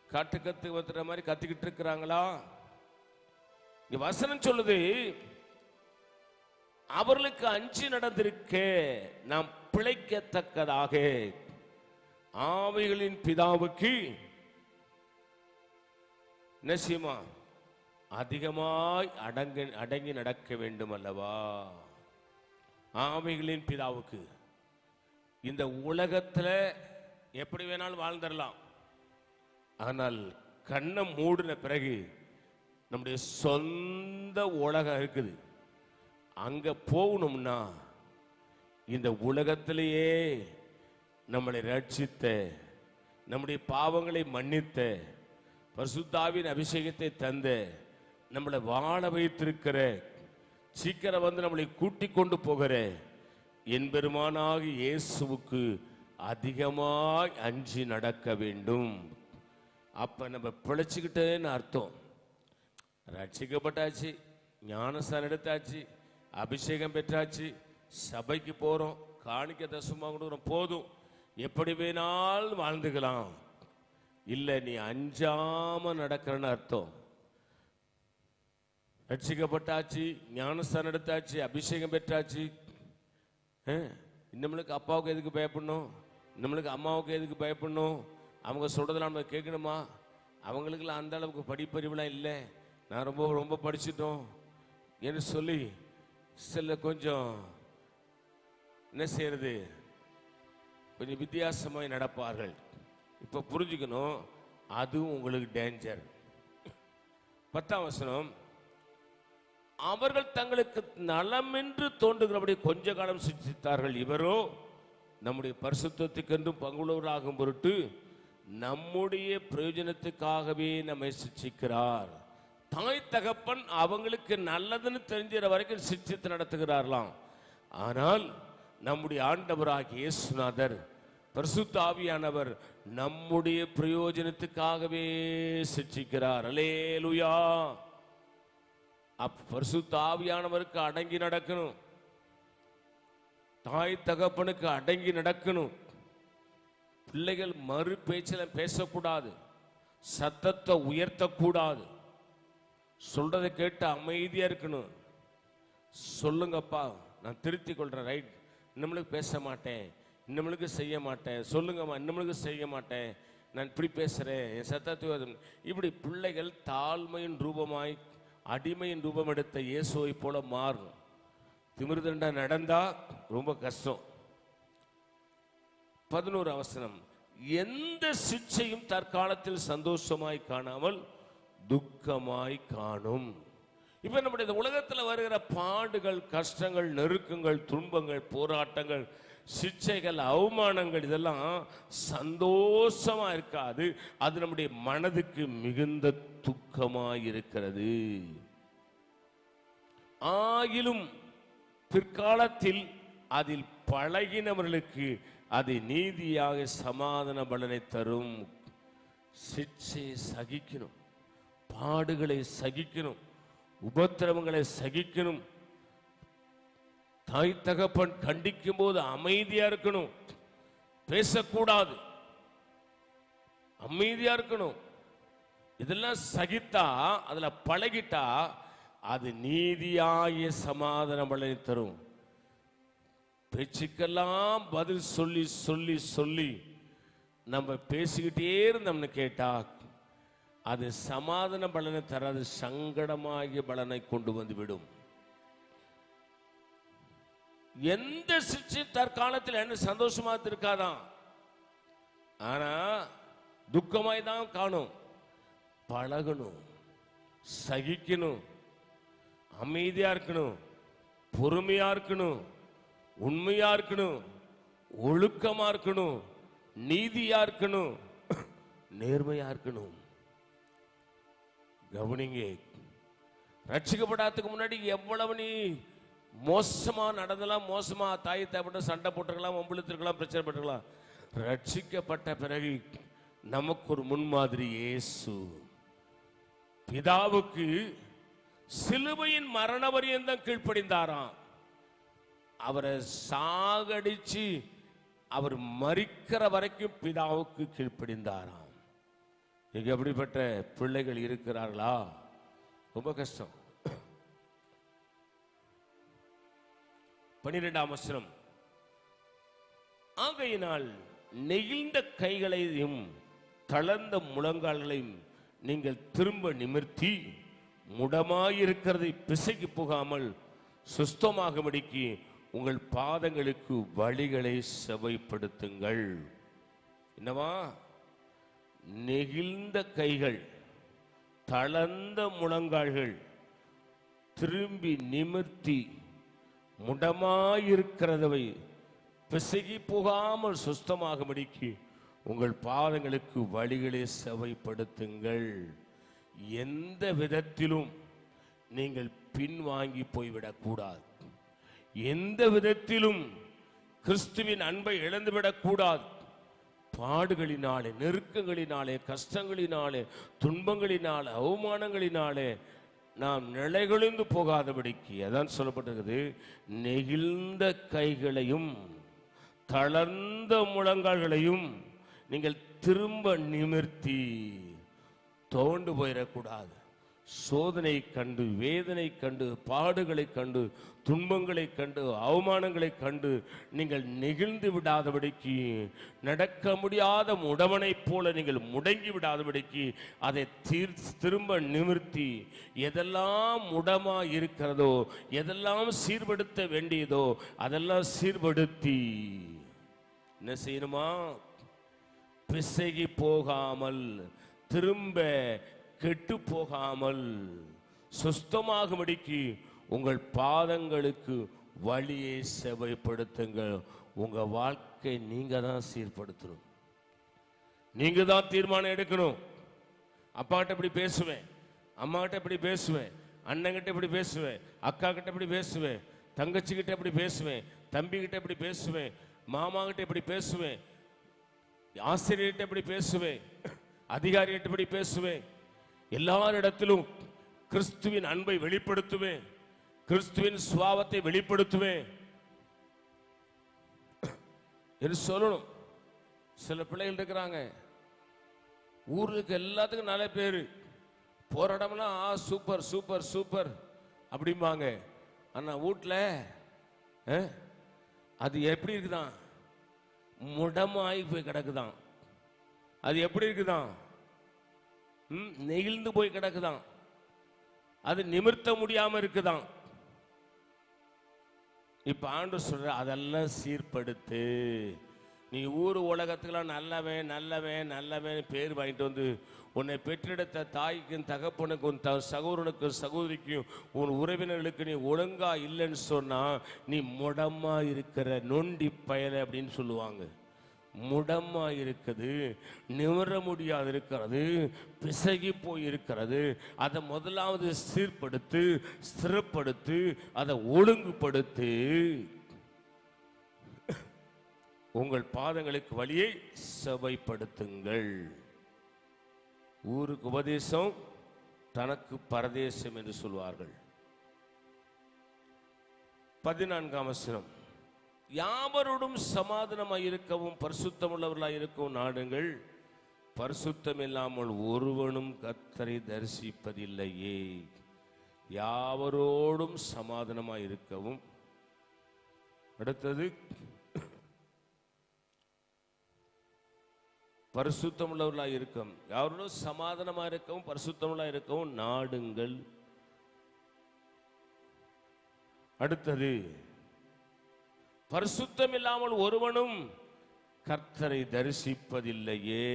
கத்து வந்துற மாதிரி கத்திக்கிட்டு இருக்கிறாங்களா? வசனம் சொல்லுது அவர்களுக்கு அஞ்சி நடந்திருக்க நாம் பிழைக்கத்தக்கதாக ஆவிகளின் பிதாவுக்கு நசியமா அதிகமாய் அடங்கி நடக்க வேண்டும் அல்லவா. ஆவிகளின் பிதாவுக்கு இந்த உலகத்துல எப்படி வேணாலும் வாழ்ந்துடலாம். ஆனால் கண்ணை மூடின பிறகு நம்முடைய சொந்த உலகம் இருக்குது. அங்க போகணும்னா இந்த உலகத்திலேயே நம்மளை ரட்சித்த, நம்முடைய பாவங்களை மன்னித்த, பரிசுத்தாவின் அபிஷேகத்தை தந்த, நம்மளை வாழ வைத்திருக்கிற, சீக்கிரம் வந்து நம்மளை கூட்டிக் கொண்டு போகிற என்பெருமானாகி இயேசுவுக்கு அதிகமாய் அஞ்சி நடக்க வேண்டும். அப்ப நம்ம பிழைச்சுக்கிட்டேன்னு அர்த்தம். ரட்சிக்கப்பட்டாச்சு, ஞானஸ்தானம் எடுத்தாச்சு, அபிஷேகம் பெற்றாச்சு, சபைக்கு போறோம், காணிக்க தசமா கொடுக்குறோம், போதும், எப்படி வேணாலும் வாழ்ந்துக்கலாம். இல்ல நீ அஞ்சாம நடக்கிறன்னு அர்த்தம். ரட்சிக்கப்பட்டாச்சு, ஞானஸ்தானம் எடுத்தாச்சு, அபிஷேகம் பெற்றாச்சு, நம்மளுக்கு அப்பாவுக்கு எதுக்கு பயப்படணும், நம்மளுக்கு அம்மாவுக்கு எதுக்கு பயப்படணும், அவங்க சொல்றதெல்லாம் நம்ம கேட்கணுமா? அவங்களுக்குலாம் அந்த அளவுக்கு படிப்பறிவுலாம் இல்லை, நான் ரொம்ப ரொம்ப படிச்சுட்டோம் என்று சொல்லி சில கொஞ்சம் என்ன செய்யறது, கொஞ்சம் வித்தியாசமாய் நடப்பார்கள். இப்ப புரிஞ்சுக்கணும், அதுவும் உங்களுக்கு டேஞ்சர். 10ஆம் வசனம், அவர்கள் தங்களுக்கு நலம் என்று தோன்றுகிறபடி கொஞ்ச காலம் சிந்தித்தார்கள், இவரோ நம்முடைய பரிசுத்தத்துக்கென்றும் பங்குள்ளவராகும் பொருட்டு நம்முடைய பிரயோஜனத்துக்காகவே நம்மை சிக்ஷிக்கிறார். தாய் தகப்பன் அவங்களுக்கு நல்லதுன்னு தெரிஞ்சிற வரைக்கும் சிக்ஷித்து நடத்துகிறார்களாம். ஆனால் நம்முடைய ஆண்டவராகிய இயேசுநாதர் பரிசுத்த ஆவியானவர் நம்முடைய பிரயோஜனத்துக்காகவே சிக்ஷிக்கிறார். அல்லேலூயா. பரிசுத்த ஆவியானவருக்கு அடங்கி நடக்கணும், தாய் தகப்பனுக்கு அடங்கி நடக்கணும். பிள்ளைகள் மறு பேச்சில் பேசக்கூடாது, சத்தத்தை உயர்த்தக்கூடாது, சொல்றதை கேட்டு அமைதியா இருக்கணும். சொல்லுங்கப்பா, நான் திருத்திக் கொள்றேன், ரைட், நம்மளுக்கு பேச மாட்டேன், நம்மளுக்கு செய்ய மாட்டேன், சொல்லுங்கம்மா, நம்மளுக்கு செய்ய மாட்டேன், நான் இப்படி பேசுறேன், என் சத்தத்தை. இப்படி பிள்ளைகள் தாழ்மையின் ரூபமாய் அடிமையின் ரூபம் எடுத்த இயேசுவை போல மாறும். திமிர்தண்டா நடந்தா ரொம்ப கஷ்டம். 11ஆம் வசனம், எந்த சிக்ஷையும் தற்காலத்தில் சந்தோஷமாய் காணாமல் துக்கமாய் காணும். இப்ப நம்முடைய உலகத்தில் வருகிற பாடுகள், கஷ்டங்கள், நெருக்கங்கள், துன்பங்கள், போராட்டங்கள், சிக்ஷைகள், அவமானங்கள் இதெல்லாம் சந்தோஷமா இருக்காது. அது நம்முடைய மனதுக்கு மிகுந்த துக்கமாயிருக்கிறது. ஆகிலும் பிற்காலத்தில் அதில் பழகினவர்களுக்கு அது நீதியாக சமாதான பலனை தரும். சிக்ஷையை சகிக்கணும், பாடுகளை சகிக்கணும், உபத்திரவங்களை சகிக்கணும். தாய் தகப்பன் கண்டிக்கும் போது அமைதியா இருக்கணும், பேசக்கூடாது, அமைதியா இருக்கணும். இதெல்லாம் சகித்தா, அதுல பழகிட்டா அது நீதியாய சமாதான பலனை தரும். பேச்சுக்கெல்லாம் பதில் சொல்லி சொல்லி சொல்லி நம்ம பேசிக்கிட்டே இருந்தோம்னு கேட்டா அது சமாதான பலனை தராது, சங்கடமாகிய பலனை கொண்டு வந்து விடும். எந்த சிக்ஷை தற்காலத்தில் என்ன சந்தோஷமா இருக்காதான், ஆனா துக்கமாய் தான் காணும். பழகணும், சகிக்கணும், அமைதியா இருக்கணும், பொறுமையா இருக்கணும், உண்மையா இருக்கணும், ஒழுக்கமா இருக்கணும், நீதியா இருக்கணும், நேர்மையா இருக்கணும். கவனிங்க, ரட்சிக்கப்படாததுக்கு முன்னாடி எவ்வளவு நீ மோசமா நடந்தலாம், மோசமா தாய் தாய்ப்பட்ட சண்டை போட்டுருக்கலாம், ஒம்பளுத்திருக்கலாம், பிரச்சனை பட்டுருக்கலாம். ரட்சிக்கப்பட்ட பிறகு நமக்கு ஒரு முன்மாதிரி இயேசு. பிதாவுக்கு சிலுவையின் மரண பரியந்தம் கீழ்ப்படிந்தாராம். அவரை சாகடிச்சு அவர் மரிக்கிற வரைக்கும் பிதாவுக்கு கீழ்ப்படிந்தாராம். இங்க அப்படிப்பட்ட பிள்ளைகள் இருக்கிறார்களா? ரொம்ப கஷ்டம். 12ஆம் வசனம், ஆகையினால் நெகிழ்ந்த கைகளையும் தளர்ந்த முழங்கால்களையும் நீங்கள் திரும்ப நிமிர்த்தி முடமாயிருக்கிறதை பிசைக்கு போகாமல் சுஸ்தமாகும்படிக்கு உங்கள் பாதங்களுக்கு வழிகளை செவைப்படுத்துங்கள். என்னவா? நெகிழ்ந்த கைகள், தளர்ந்த முழங்கால்கள் திரும்பி நிமிர்த்தி முடமாயிருக்கிறதை பிசகி போகாமல் சுஸ்தமாகும்படிக்கு உங்கள் பாதங்களுக்கு வழிகளை செவைப்படுத்துங்கள். எந்த விதத்திலும் நீங்கள் பின்வாங்கி போய்விடக்கூடாது. எந்த விதத்திலும் கிறிஸ்துவின் அன்பை இழந்துவிடக்கூடாது. பாடுகளினாலே, நெருக்கங்களினாலே, கஷ்டங்களினாலே, துன்பங்களினாலே, அவமானங்களினாலே நாம் நிலைகுலைந்து போகாதபடிக்கு அதான் சொல்லப்பட்டிருக்கிறது. நெகிழ்ந்த கைகளையும் தளர்ந்த முழங்கால்களையும் நீங்கள் திரும்ப நிமிர்த்தி, தோண்டு போயிடக்கூடாது. சோதனை கண்டு, வேதனை கண்டு, பாடுகளை கண்டு, துன்பங்களை கண்டு, அவமானங்களை கண்டு நீங்கள் நெகிழ்ந்து விடாதபடிக்கு, நடக்க முடியாத முடவனை போல நீங்கள் முடங்கி விடாதபடிக்கு அதை திரும்ப நிமிர்த்தி, எதெல்லாம் முடமா இருக்கிறதோ, எதெல்லாம் சீர்படுத்த வேண்டியதோ அதெல்லாம் சீர்படுத்தி என்ன செய்யணுமா? பிசகி போகாமல், திரும்ப கெட்டு போகாமல் சுஸ்தமாகும்படிக்கு உங்கள் பாதங்களுக்கு வழியை செவைப்படுத்துங்கள். உங்க வாழ்க்கை நீங்க தான் சீர்படுத்தணும், நீங்க தான் தீர்மானம் எடுக்கணும். அப்பாட்ட இப்படி பேசுவேன், அம்மாகிட்ட இப்படி பேசுவேன், அண்ணங்கிட்ட இப்படி பேசுவேன், அக்கா கிட்ட இப்படி பேசுவேன், தங்கச்சி கிட்ட இப்படி பேசுவேன், தம்பி கிட்ட இப்படி பேசுவேன், மாமா கிட்ட இப்படி பேசுவேன், ஆசிரியர்கிட்ட இப்படி பேசுவேன், அதிகாரிகிட்ட இப்படி பேசுவேன். எல்லாரிடத்திலும் கிறிஸ்துவின் அன்பை வெளிப்படுத்துவேன், கிறிஸ்துவின் சுபாவத்தை வெளிப்படுத்துவேன் என்று சொல்லணும். சில பிள்ளைகள் இருக்கிறாங்க, ஊருக்கு எல்லாத்துக்கும் நல்ல பேரு, போற இடம்லாம் சூப்பர் சூப்பர் சூப்பர் அப்படிம்பாங்க. ஆனா வீட்டில் அது எப்படி இருக்குதான்? முடமாய் போய் கிடக்குதான். அது எப்படி இருக்குதான்? நெகிழ்ந்து போய் கிடக்குதான். அது நிமிர்த்த முடியாம இருக்குதான். இப்ப ஆண்டவர் சொல்ற, அதெல்லாம் சீர்படுத்து. நீ ஊர் உலகத்துக்கெல்லாம் நல்லவன் நல்லவன் நல்லவன் பேர் வாங்கிட்டு வந்து உன்னை பெற்றெடுத்த தாய்க்கும் தகப்பனுக்கும் சகோதரனுக்கும் சகோதரிக்கும் உன் உறவினர்களுக்கு நீ ஒழுங்கா இல்லைன்னு சொன்னா நீ முடமா இருக்கிற நொண்டி பயல அப்படின்னு சொல்லுவாங்க. முடமா இருக்குது, நிமிர முடியாது இருக்கிறது, பிசகி போய் இருக்கிறது. அதை முதலாவது சீர்படுத்து, ஸ்திரப்படுத்து, அதை ஒழுங்குபடுத்து. உங்கள் பாதங்களுக்கு வழியை செவைப்படுத்துங்கள். ஊருக்கு உபதேசம், தனக்கு பரதேசம் என்று சொல்வார்கள். 14ஆம் வசனம், யாவரோடும் சமாதானமாய் இருக்கவும் பரிசுத்தமுள்ளவர்களாய் இருக்கவும் நாடுங்கள், பரிசுத்தம் இல்லாமல் ஒருவனும் கர்த்தரை தரிசிப்பதில்லையே. யாவரோடும் சமாதானமாய் இருக்கவும். அடுத்தது, பரிசுத்தமுள்ளவர்களாய் இருக்கும், யாரோடும் சமாதானமாக இருக்கவும் பரிசுத்தமுள்ளவர்களாய் இருக்கவும் நாடுங்கள். அடுத்தது, பரிசுத்தம் இல்லாமல் ஒருவனும் கர்த்தரை தரிசிப்பதில்லையே.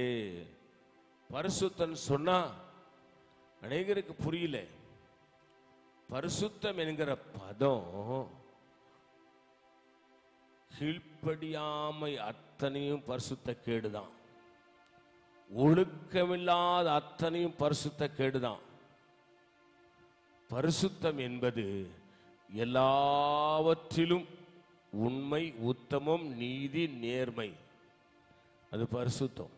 பரிசுத்தம் சொன்னா அநேகருக்கு புரியல. பரிசுத்தம் என்கிற பதம் கீழ்ப்படியாமை அத்தனையும் பரிசுத்த கேடுதான். ஒழுக்கமில்லாத அத்தனையும் பரிசுத்த கேடுதான். பரிசுத்தம் என்பது எல்லாவற்றிலும் உண்மை, உத்தமம், நீதி, நேர்மை. அது பரிசுத்தம்.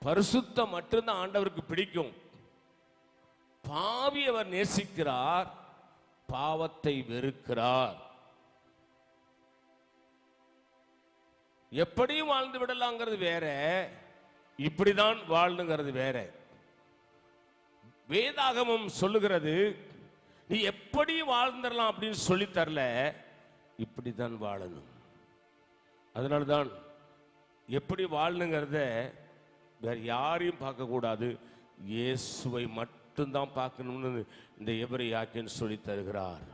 பரிசுத்தம் மட்டும்தான் ஆண்டவருக்கு பிடிக்கும். பாவி அவர் நேசிக்கிறார், பாவத்தை வெறுக்கிறார். எப்படியும் வாழ்ந்து விடலாங்கிறது வேற, இப்படிதான் வாழணுங்கிறது வேற. வேதாகமம் சொல்லுகிறது, நீ எப்படி வாழ்ந்துடலாம் அப்படின்னு சொல்லி தரல, இப்படித்தான் வாழணும். அதனால்தான் எப்படி வாழணுங்கிறத வேற யாரையும் பார்க்க கூடாது, இயேசுவை மட்டும்தான் பார்க்கணும்னு இந்த எபிரேயர் சொல்லி தருகிறார்.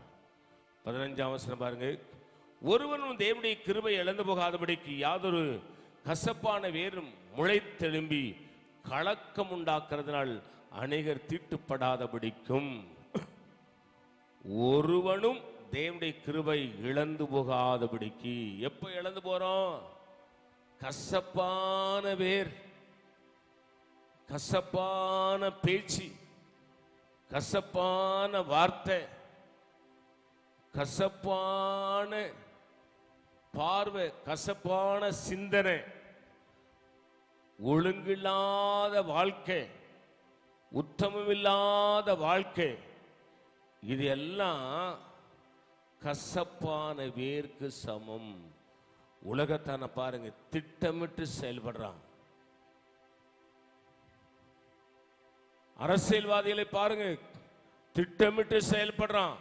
15ஆம் வசனம் பாருங்க, ஒருவனும் தேவனுடைய கிருபை இழந்து போகாதபடிக்கு யாதொரு கசப்பான வேரும் முளைத்தெழும்பி கலக்கம் உண்டாக்குறதுனால் அநேகர் தீட்டுப்படாதபடிக்கும். ஒருவனும் தேவனுடைய கிருபை இழந்து போகாதபடிக்கு. எப்ப இழந்து போறோம்? கசப்பான வேர், கசப்பான பேச்சு, கசப்பான வார்த்தை, கசப்பான பார்வை, கசப்பான சிந்தனை, ஒழுங்கில்லாத வாழ்க்கை, உத்தமமில்லாத வாழ்க்கை, இது எல்லாம் கசப்பான வேர்க்கு சமம். உலகத்தான பாருங்க, திட்டமிட்டு செயல்படுறான். அரசியல்வாதிகளை பாருங்க, திட்டமிட்டு செயல்படுறான்.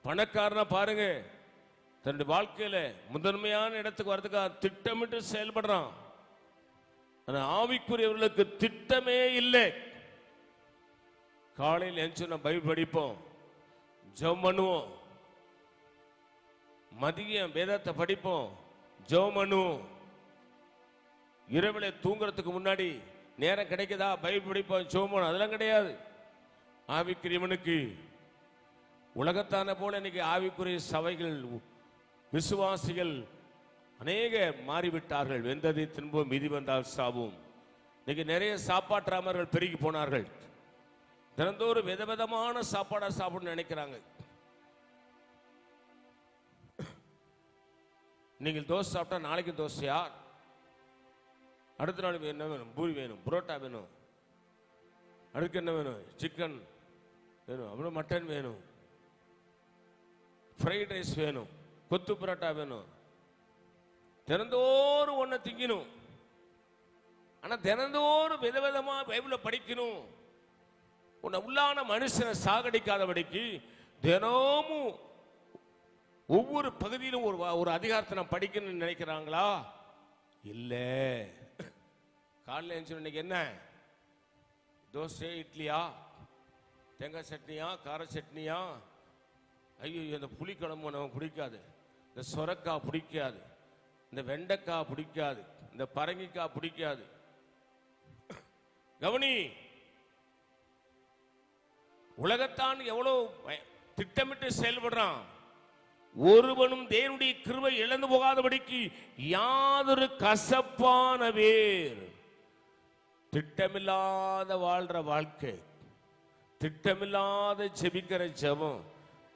பணக்காரனை பாருங்க, தன்னுடைய வாழ்க்கையில முதன்மையான இடத்துக்கு வரதுக்காக திட்டமிட்டு செயல்படுறான். ஆவிக்குரியவர்களுக்கு திட்டமே இல்லை. காலையில் எழுந்து பைபிள் படிப்போம், ஜெபம் பண்ணுவோம், மதியம் வேதத்தை படிப்போம், ஜெபம் பண்ணுவோம், இரவில தூங்குறதுக்கு முன்னாடி நேரம் கிடைக்குதா பைபிள் படிப்போம், ஜெபம் பண்ணுவோம். அதெல்லாம் கிடையாது ஆவிக்குரியவனுக்கு. உலகத்தான போல இன்னைக்கு ஆவிக்குரிய சபைகள், விசுவாசிகள் அநேக மாறிவிட்டார்கள். வெந்ததை தின்போம், மிதி வந்தால் சாவும். இன்னைக்கு நிறைய சாப்பாட்டுறாமர்கள் பெருகி போனார்கள். தினந்தோறும் விதவிதமான சாப்பாடா சாப்பிடணும்னு நினைக்கிறாங்க. நீங்கள் தோசை சாப்பிட்டா நாளைக்கு தோசையா, அடுத்த நாள் என்ன வேணும்? பூரி வேணும், புரோட்டா வேணும், அடுக்கு என்ன வேணும்? சிக்கன் வேணும், அப்புறம் மட்டன் வேணும், ஃப்ரைட் ரைஸ் வேணும், கொத்து புரோட்டா வேணும். தினந்தோறும் ஒன்றை திங்கணும். ஆனா தினந்தோறும் விதவிதமா பைபிளை படிக்கணும். உன்னை உள்ளான மனுஷனை சாகடிக்காதபடிக்கு தினமும் ஒவ்வொரு பகுதியிலும் ஒரு அதிகாரத்தை நான் படிக்கணும்னு நினைக்கிறாங்களா? இல்ல. காலையில் எழுந்து இன்னைக்கு என்ன? தோசை, இட்லியா, தேங்காய் சட்னியா, கார சட்னியா? ஐயோ, இந்த புளிக்குழம்பு நமக்கு பிடிக்காது. இந்த சொரக்காய் பிடிக்காது, இந்த வெண்டைக்காய் பிடிக்காது, இந்த பரங்கிக்காய் பிடிக்காது. கவனி, உலகத்தான் எவ்வளவு திட்டமிட்டு செயல்படுறான். ஒருவனும் தேவனுடைய கிருபை இழந்து போகாதபடிக்கு யாதொரு கசப்பான வேர். திட்டமில்லாத வாழ்ற வாழ்க்கை, திட்டமில்லாத ஜெபிக்கிற ஜெபம்,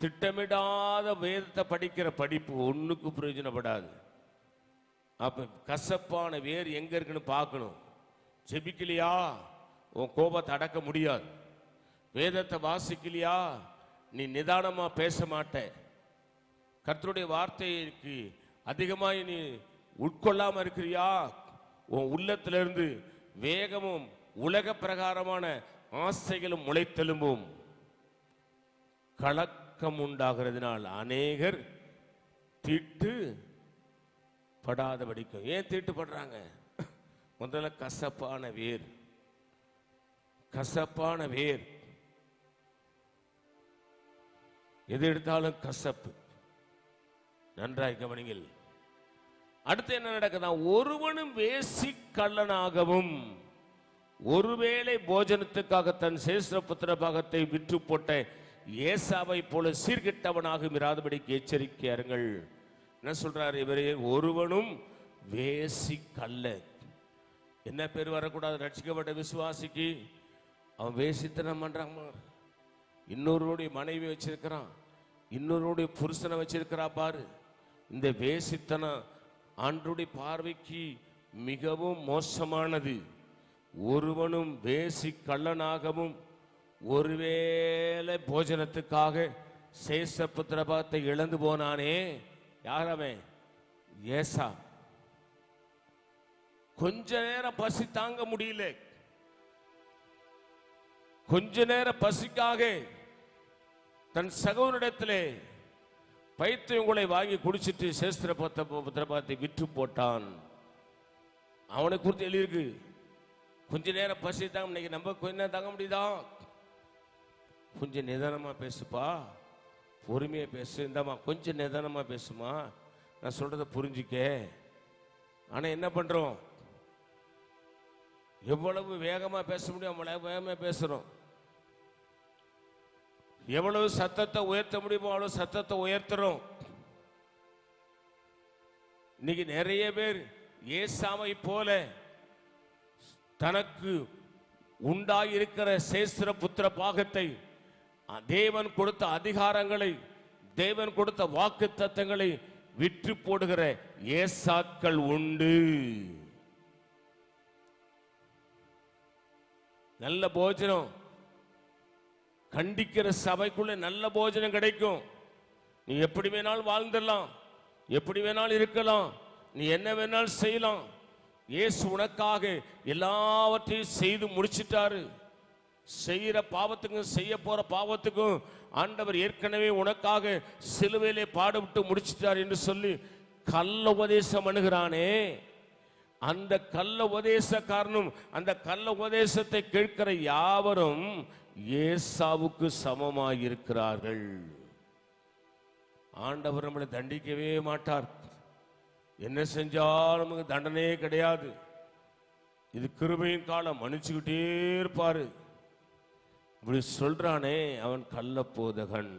திட்டமிடாத வேதத்தை படிக்கிற படிப்பு ஒண்ணுக்கு பிரயோஜனப்படாது. அப்ப கசப்பான வேர் எங்க இருக்குன்னு பார்க்கணும். ஜெபிக்கலையா உன் கோபத்தை அடக்க முடியாது. வேதத்தை வாசிக்கலையா நீ நிதானமா பேச மாட்ட. கர்த்தருடைய வார்த்தைக்கு அதிகமாக நீ உட்கொள்ளாம இருக்கிறியா, உன் உள்ளத்திலிருந்து வேகமும் உலக பிரகாரமான ஆசைகளும் முளைத்தெலும்பும். கலக்கம் உண்டாகிறதுனால் அநேகர் தீட்டு படாதபடிக்கும். ஏன் தீட்டுப்படுறாங்க? முதல்ல கசப்பான வேர். கசப்பான வேர் எது எடுத்தாலும் கசப்பு. நன்றாய் கவனிங்கள். அடுத்து என்ன நடக்குதா? ஒருவனும் வேசி கள்ளனாகவும் ஒருவேளை போஜனத்துக்காக தன் சேஸ்திர புத்திர பாகத்தை விற்று போட்ட ஏசாவை போல சீர்கெட்டவனாக இராதபடிக்கு எச்சரிக்கையாருங்கள். என்ன சொல்றாரு இவரே? ஒருவனும் வேசி கள்ள. என்ன பேர் வரக்கூடாது ரட்சிக்கப்பட்ட விசுவாசிக்கு? அவன் வேசித்தனம் பண்றான். இன்னொருடைய மனைவி வச்சிருக்கிறான், இன்னொருடைய புருஷனை வச்சிருக்கிறா பாரு. இந்த வேசித்தனம் ஆண்டவருடைய பார்வைக்கு மிகவும் மோசமானது. ஒருவனும் வேசி கள்ளனாகவும் ஒருவேளை போஜனத்துக்காக சேஷ புத்திரபாகத்தை இழந்து போனானே. யாரவே? ஏசா. கொஞ்ச நேரம் பசி தாங்க முடியல, கொஞ்ச நேரம் பசிக்காக தன் சகோதரிடத்திலே பைத்தியங்களை வாங்கி குடிச்சிட்டு சேஸ்திர புத்திரபாகத்தை விற்று போட்டான். அவனை குறித்து எழுதியிருக்கு. கொஞ்ச நேரம் பசி தாங்க, இன்னைக்கு நம்ம கொஞ்ச நேரம் தாங்க முடியுதா? கொஞ்சம் நிதானமா பேசுப்பா, பொறுமையா பேசு. இந்தம்மா கொஞ்சம் நிதானமா பேசுமா, நான் சொல்றத புரிஞ்சுக்க. ஆனா என்ன பண்றோம்? எவ்வளவு வேகமா பேச முடியும் அவ்வளவு வேகமா பேசுறோம். எவ்வளவு சத்தத்தை உயர்த்த முடியுமோ அவ்வளவு சத்தத்தை உயர்த்துறோம். இன்னைக்கு நிறைய பேர் ஏசாமை போல தனக்கு உண்டாயிருக்கிற சேஸ்திர புத்திர பாகத்தை, தேவன் கொடுத்த அதிகாரங்களை, தேவன் கொடுத்த வாக்கு தத்தங்களை விற்று போடுகிற ஏசாக்கள் உண்டு. நல்ல போஜனம் கண்டிக்கிற சபைக்குள்ள நல்ல போஜனம் கிடைக்கும். நீ எப்படி வேணாலும் வாழ்ந்துடலாம், எப்படி வேணாலும் இருக்கலாம், நீ என்ன வேணாலும் செய்யலாம். இயேசு உனக்காக எல்லாவற்றையும் செய்து முடிச்சிட்டாரு. செய்யற பாவத்துக்கும் செய்ய போற பாவத்துக்கும் ஆண்டவர் ஏற்கனவே உனக்காக சிலுவையிலே பாடுபட்டு முடிச்சிட்டார் என்று சொல்லி கள்ள உபதேசம் பண்ணுகிறானே, அந்த கள்ள உபதேசக்காரனும் அந்த கள்ள உபதேசத்தை கேட்கிற யாவரும் ஏசாவுக்கு சமமாயிருக்கிறார்கள். ஆண்டவர் நம்மளை தண்டிக்கவே மாட்டார். என்ன செஞ்சாலும் நமக்கு தண்டனையே கிடையாது. இது கிருபையின் காலம், மன்னிச்சுக்கிட்டே இருப்பாரு. இப்படி சொல்றானே அவன் கள்ள போதகன்.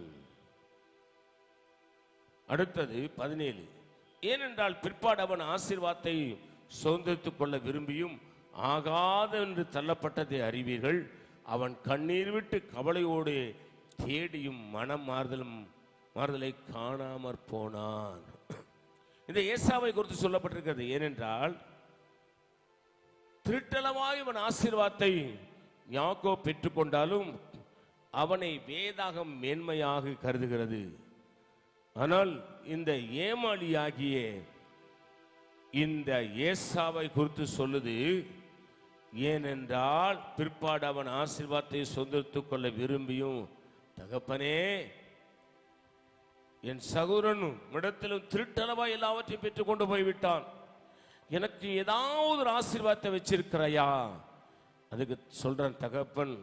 அடுத்தது 17. ஏனென்றால் பிற்பாடு அவன் ஆசீர்வாதத்தை சுதந்திரித்துக் கொள்ள விரும்பியும் ஆகாது என்று தள்ளப்பட்டதை அறிவீர்கள். அவன் கண்ணீர் விட்டு கவலையோடு தேடியும் மனம் மாறுதலை காணாமற் போனான். இந்த ஏசாவை குறித்து சொல்லப்பட்டிருக்கிறது. ஏனென்றால் திருட்டளவாய் அவன் ஆசீர்வாதத்தை யாக்கோபு பெற்றுக்கொண்டாலும் அவனை வேதாகம் மேன்மையாக கருதுகிறது. ஆனால் இந்த ஏமாளியாகிய இந்த ஏசாவை குறித்து சொல்லுது. ஏனென்றால் பிற்பாடு அவன் ஆசீர்வாதத்தை சொந்தத்துக் கொள்ள விரும்பியும், தகப்பனே என் சகோதரனும் இடத்திலும் திருட்டளவா எல்லாவற்றையும் பெற்றுக் கொண்டு போய்விட்டான், எனக்கு ஏதாவது ஒரு ஆசீர்வாதத்தை வச்சிருக்கிறாயா? அதுக்கு சொல்றான் தகப்பன்,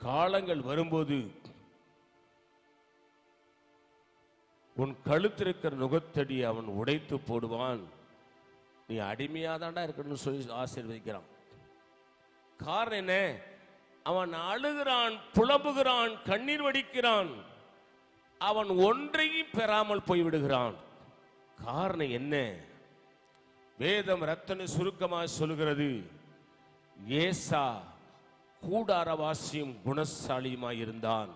காலங்கள் வரும்போது உன் கழுத்திருக்கிற நுகத்தடி அவன் உடைத்து போடுவான். நீ அடிமையாதாண்டா இருக்கணும்னு சொல்லி ஆசீர்வதிக்கிறான். காரணம் என்ன? அவன் அழுகிறான், புலம்புகிறான், கண்ணீர் வடிக்கிறான். அவன் ஒன்றையும் பெறாமல் போய்விடுகிறான். காரணம் என்ன? வேதம் ரத்தன சுருக்கமாக சொல்கிறது, ஏசா கூடாரவாசியும் குணசாலியுமாய் இருந்தான்.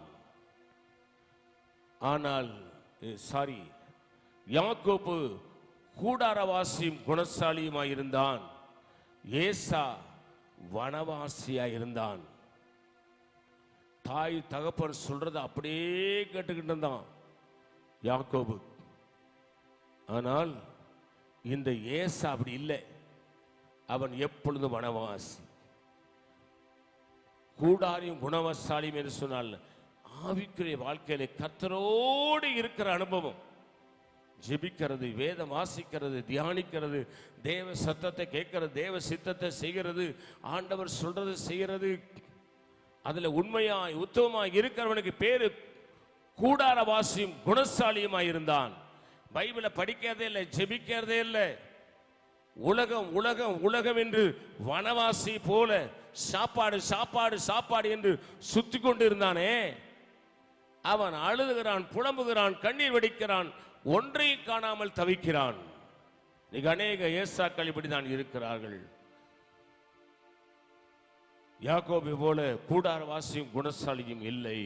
ஆனால் யாக்கோபு கூடாரவாசியும் குணசாலியுமாய் இருந்தான். ஏசா வனவாசியாய் இருந்தான். தாய் தகப்பன் சொல்றத அப்படியே கேட்டுக்கிட்டு இருந்தான் யாக்கோபு. ஆனால் இந்த ஏசா அப்படி இல்லை. அவன் எப்பொழுதும் வனவாசி. கூடாரியும் குணவசாலியும் என்று சொன்னால் ஆவிக்குரிய வாழ்க்கையில கர்த்தரோடு இருக்கிற அனுபவம். ஜெபிக்கிறது, வேதம் வாசிக்கிறது, தியானிக்கிறது, தேவ சத்தத்தை கேட்கிறது, தேவ சித்தத்தை செய்கிறது, ஆண்டவர் சொல்றது செய்கிறது. அதுல உண்மையாய் உத்தமமாய் இருக்கிறவனுக்கு பேரு கூடாரவாசியும் குணசாலியுமாய் இருந்தான். பைபிளை படிக்கிறதே இல்லை, ஜெபிக்கிறதே இல்லை. உலகம் உலகம் உலகம் என்று வனவாசி போல சாப்பாடு சாப்பாடு சாப்பாடு என்று சுத்தி கொண்டு இருந்தானே, அவன் அழுதுகிறான், புலம்புகிறான், கண்ணீர் வடிக்கிறான், ஒன்றையும் காணாமல் தவிக்கிறான். இன்னைக்கு அநேக ஏசாக்கள் இப்படிதான் இருக்கிறார்கள். யாக்கோபு போல கூடாரவாசியும் குணசாலியும் இல்லை.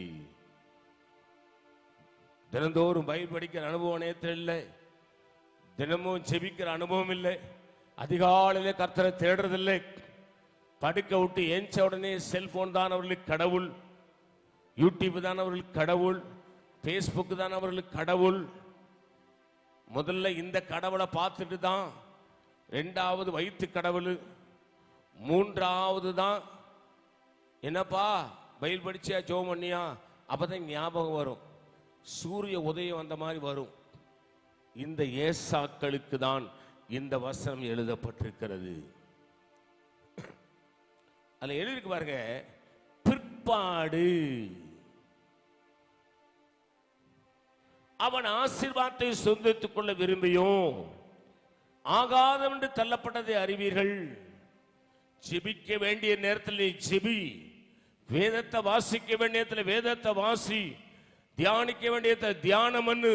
தினந்தோறும் பைபிள் படிக்கிற அனுபவம் நேரத்தில் இல்லை, தினமும் ஜெபிக்கிற அனுபவம் இல்லை, அதிகாலையிலே கர்த்தரை தேடுறதில்லை. படுக்க விட்டு ஏஞ்ச உடனே செல்போன் தான் அவர்களுக்கு கடவுள், யூடியூப் தான் அவர்களுக்கு கடவுள், பேஸ்புக் தான் அவர்களுக்கு கடவுள். முதல்ல இந்த கடவுளை பார்த்துட்டு தான் ரெண்டாவது வயிற்று கடவுள், மூன்றாவது தான் என்னப்பா பைபிள் படிச்சியா ஜெபம் பண்ணியா அப்பதான் ஞாபகம் வரும், சூரிய உதயம் வந்த மாதிரி வரும். இந்த ஏசாக்களுக்கு தான் இந்த வசனம் எழுதப்பட்டிருக்கிறது. அதுல எழுதிருக்கு பாருங்க, பிற்பாடு அவன் ஆசீர்வாதத்தை சொந்தத்துக் கொள்ள விரும்பியும் ஆகாதம் என்று தள்ளப்பட்டதை அறிவீர்கள். ஜெபிக்க வேண்டிய நேரத்தில் நீ ஜெபி, வேதத்தை வாசிக்க வேண்டிய நேரத்தில் வேதத்தை வாசி, தியானிக்க வேண்டிய தியானம் பண்ணு,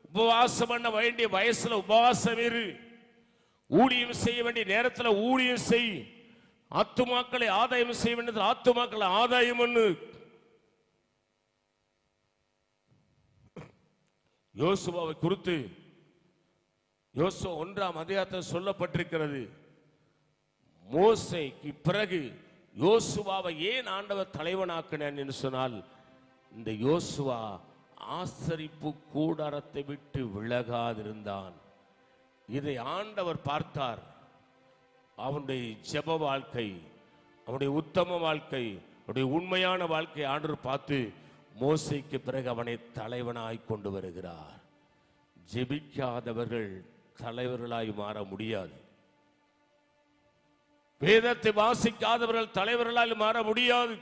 உபவாசம் பண்ண வேண்டிய வயசுல உபவாசம் இரு, ஊழியம் செய்ய வேண்டிய நேரத்தில் ஊழியம் செய், ஆத்துமாக்களை ஆதாயம் செய்ய வேண்டியது ஆத்துமாக்களை ஆதாயம் பண்ணு. யோசுவாவை குறித்து யோசுவா 1ஆம் அதிகாரத்தில் சொல்லப்பட்டிருக்கிறது. மோசேக்கு பிறகு யோசுவாவை ஏன் ஆண்டவர் தலைவனாக்கினான் என்று சொன்னால், இந்த யோசுவா ஆசரிப்பு கூடாரத்தை விட்டு விலகாதிருந்தான். இதை ஆண்டவர் பார்த்தார். அவனுடைய ஜெப வாழ்க்கை, அவனுடைய உத்தம வாழ்க்கை, அவனுடைய உண்மையான வாழ்க்கை ஆண்டவர் பார்த்து மோசேக்கு பிறகு அவனை தலைவனாய் கொண்டு வருகிறார். ஜெபிக்காதவர்கள் தலைவர்களாய் மாற முடியாது. வேதத்தை வாசிக்காதவர்கள் தலைவர்களால் மாற முடியாது.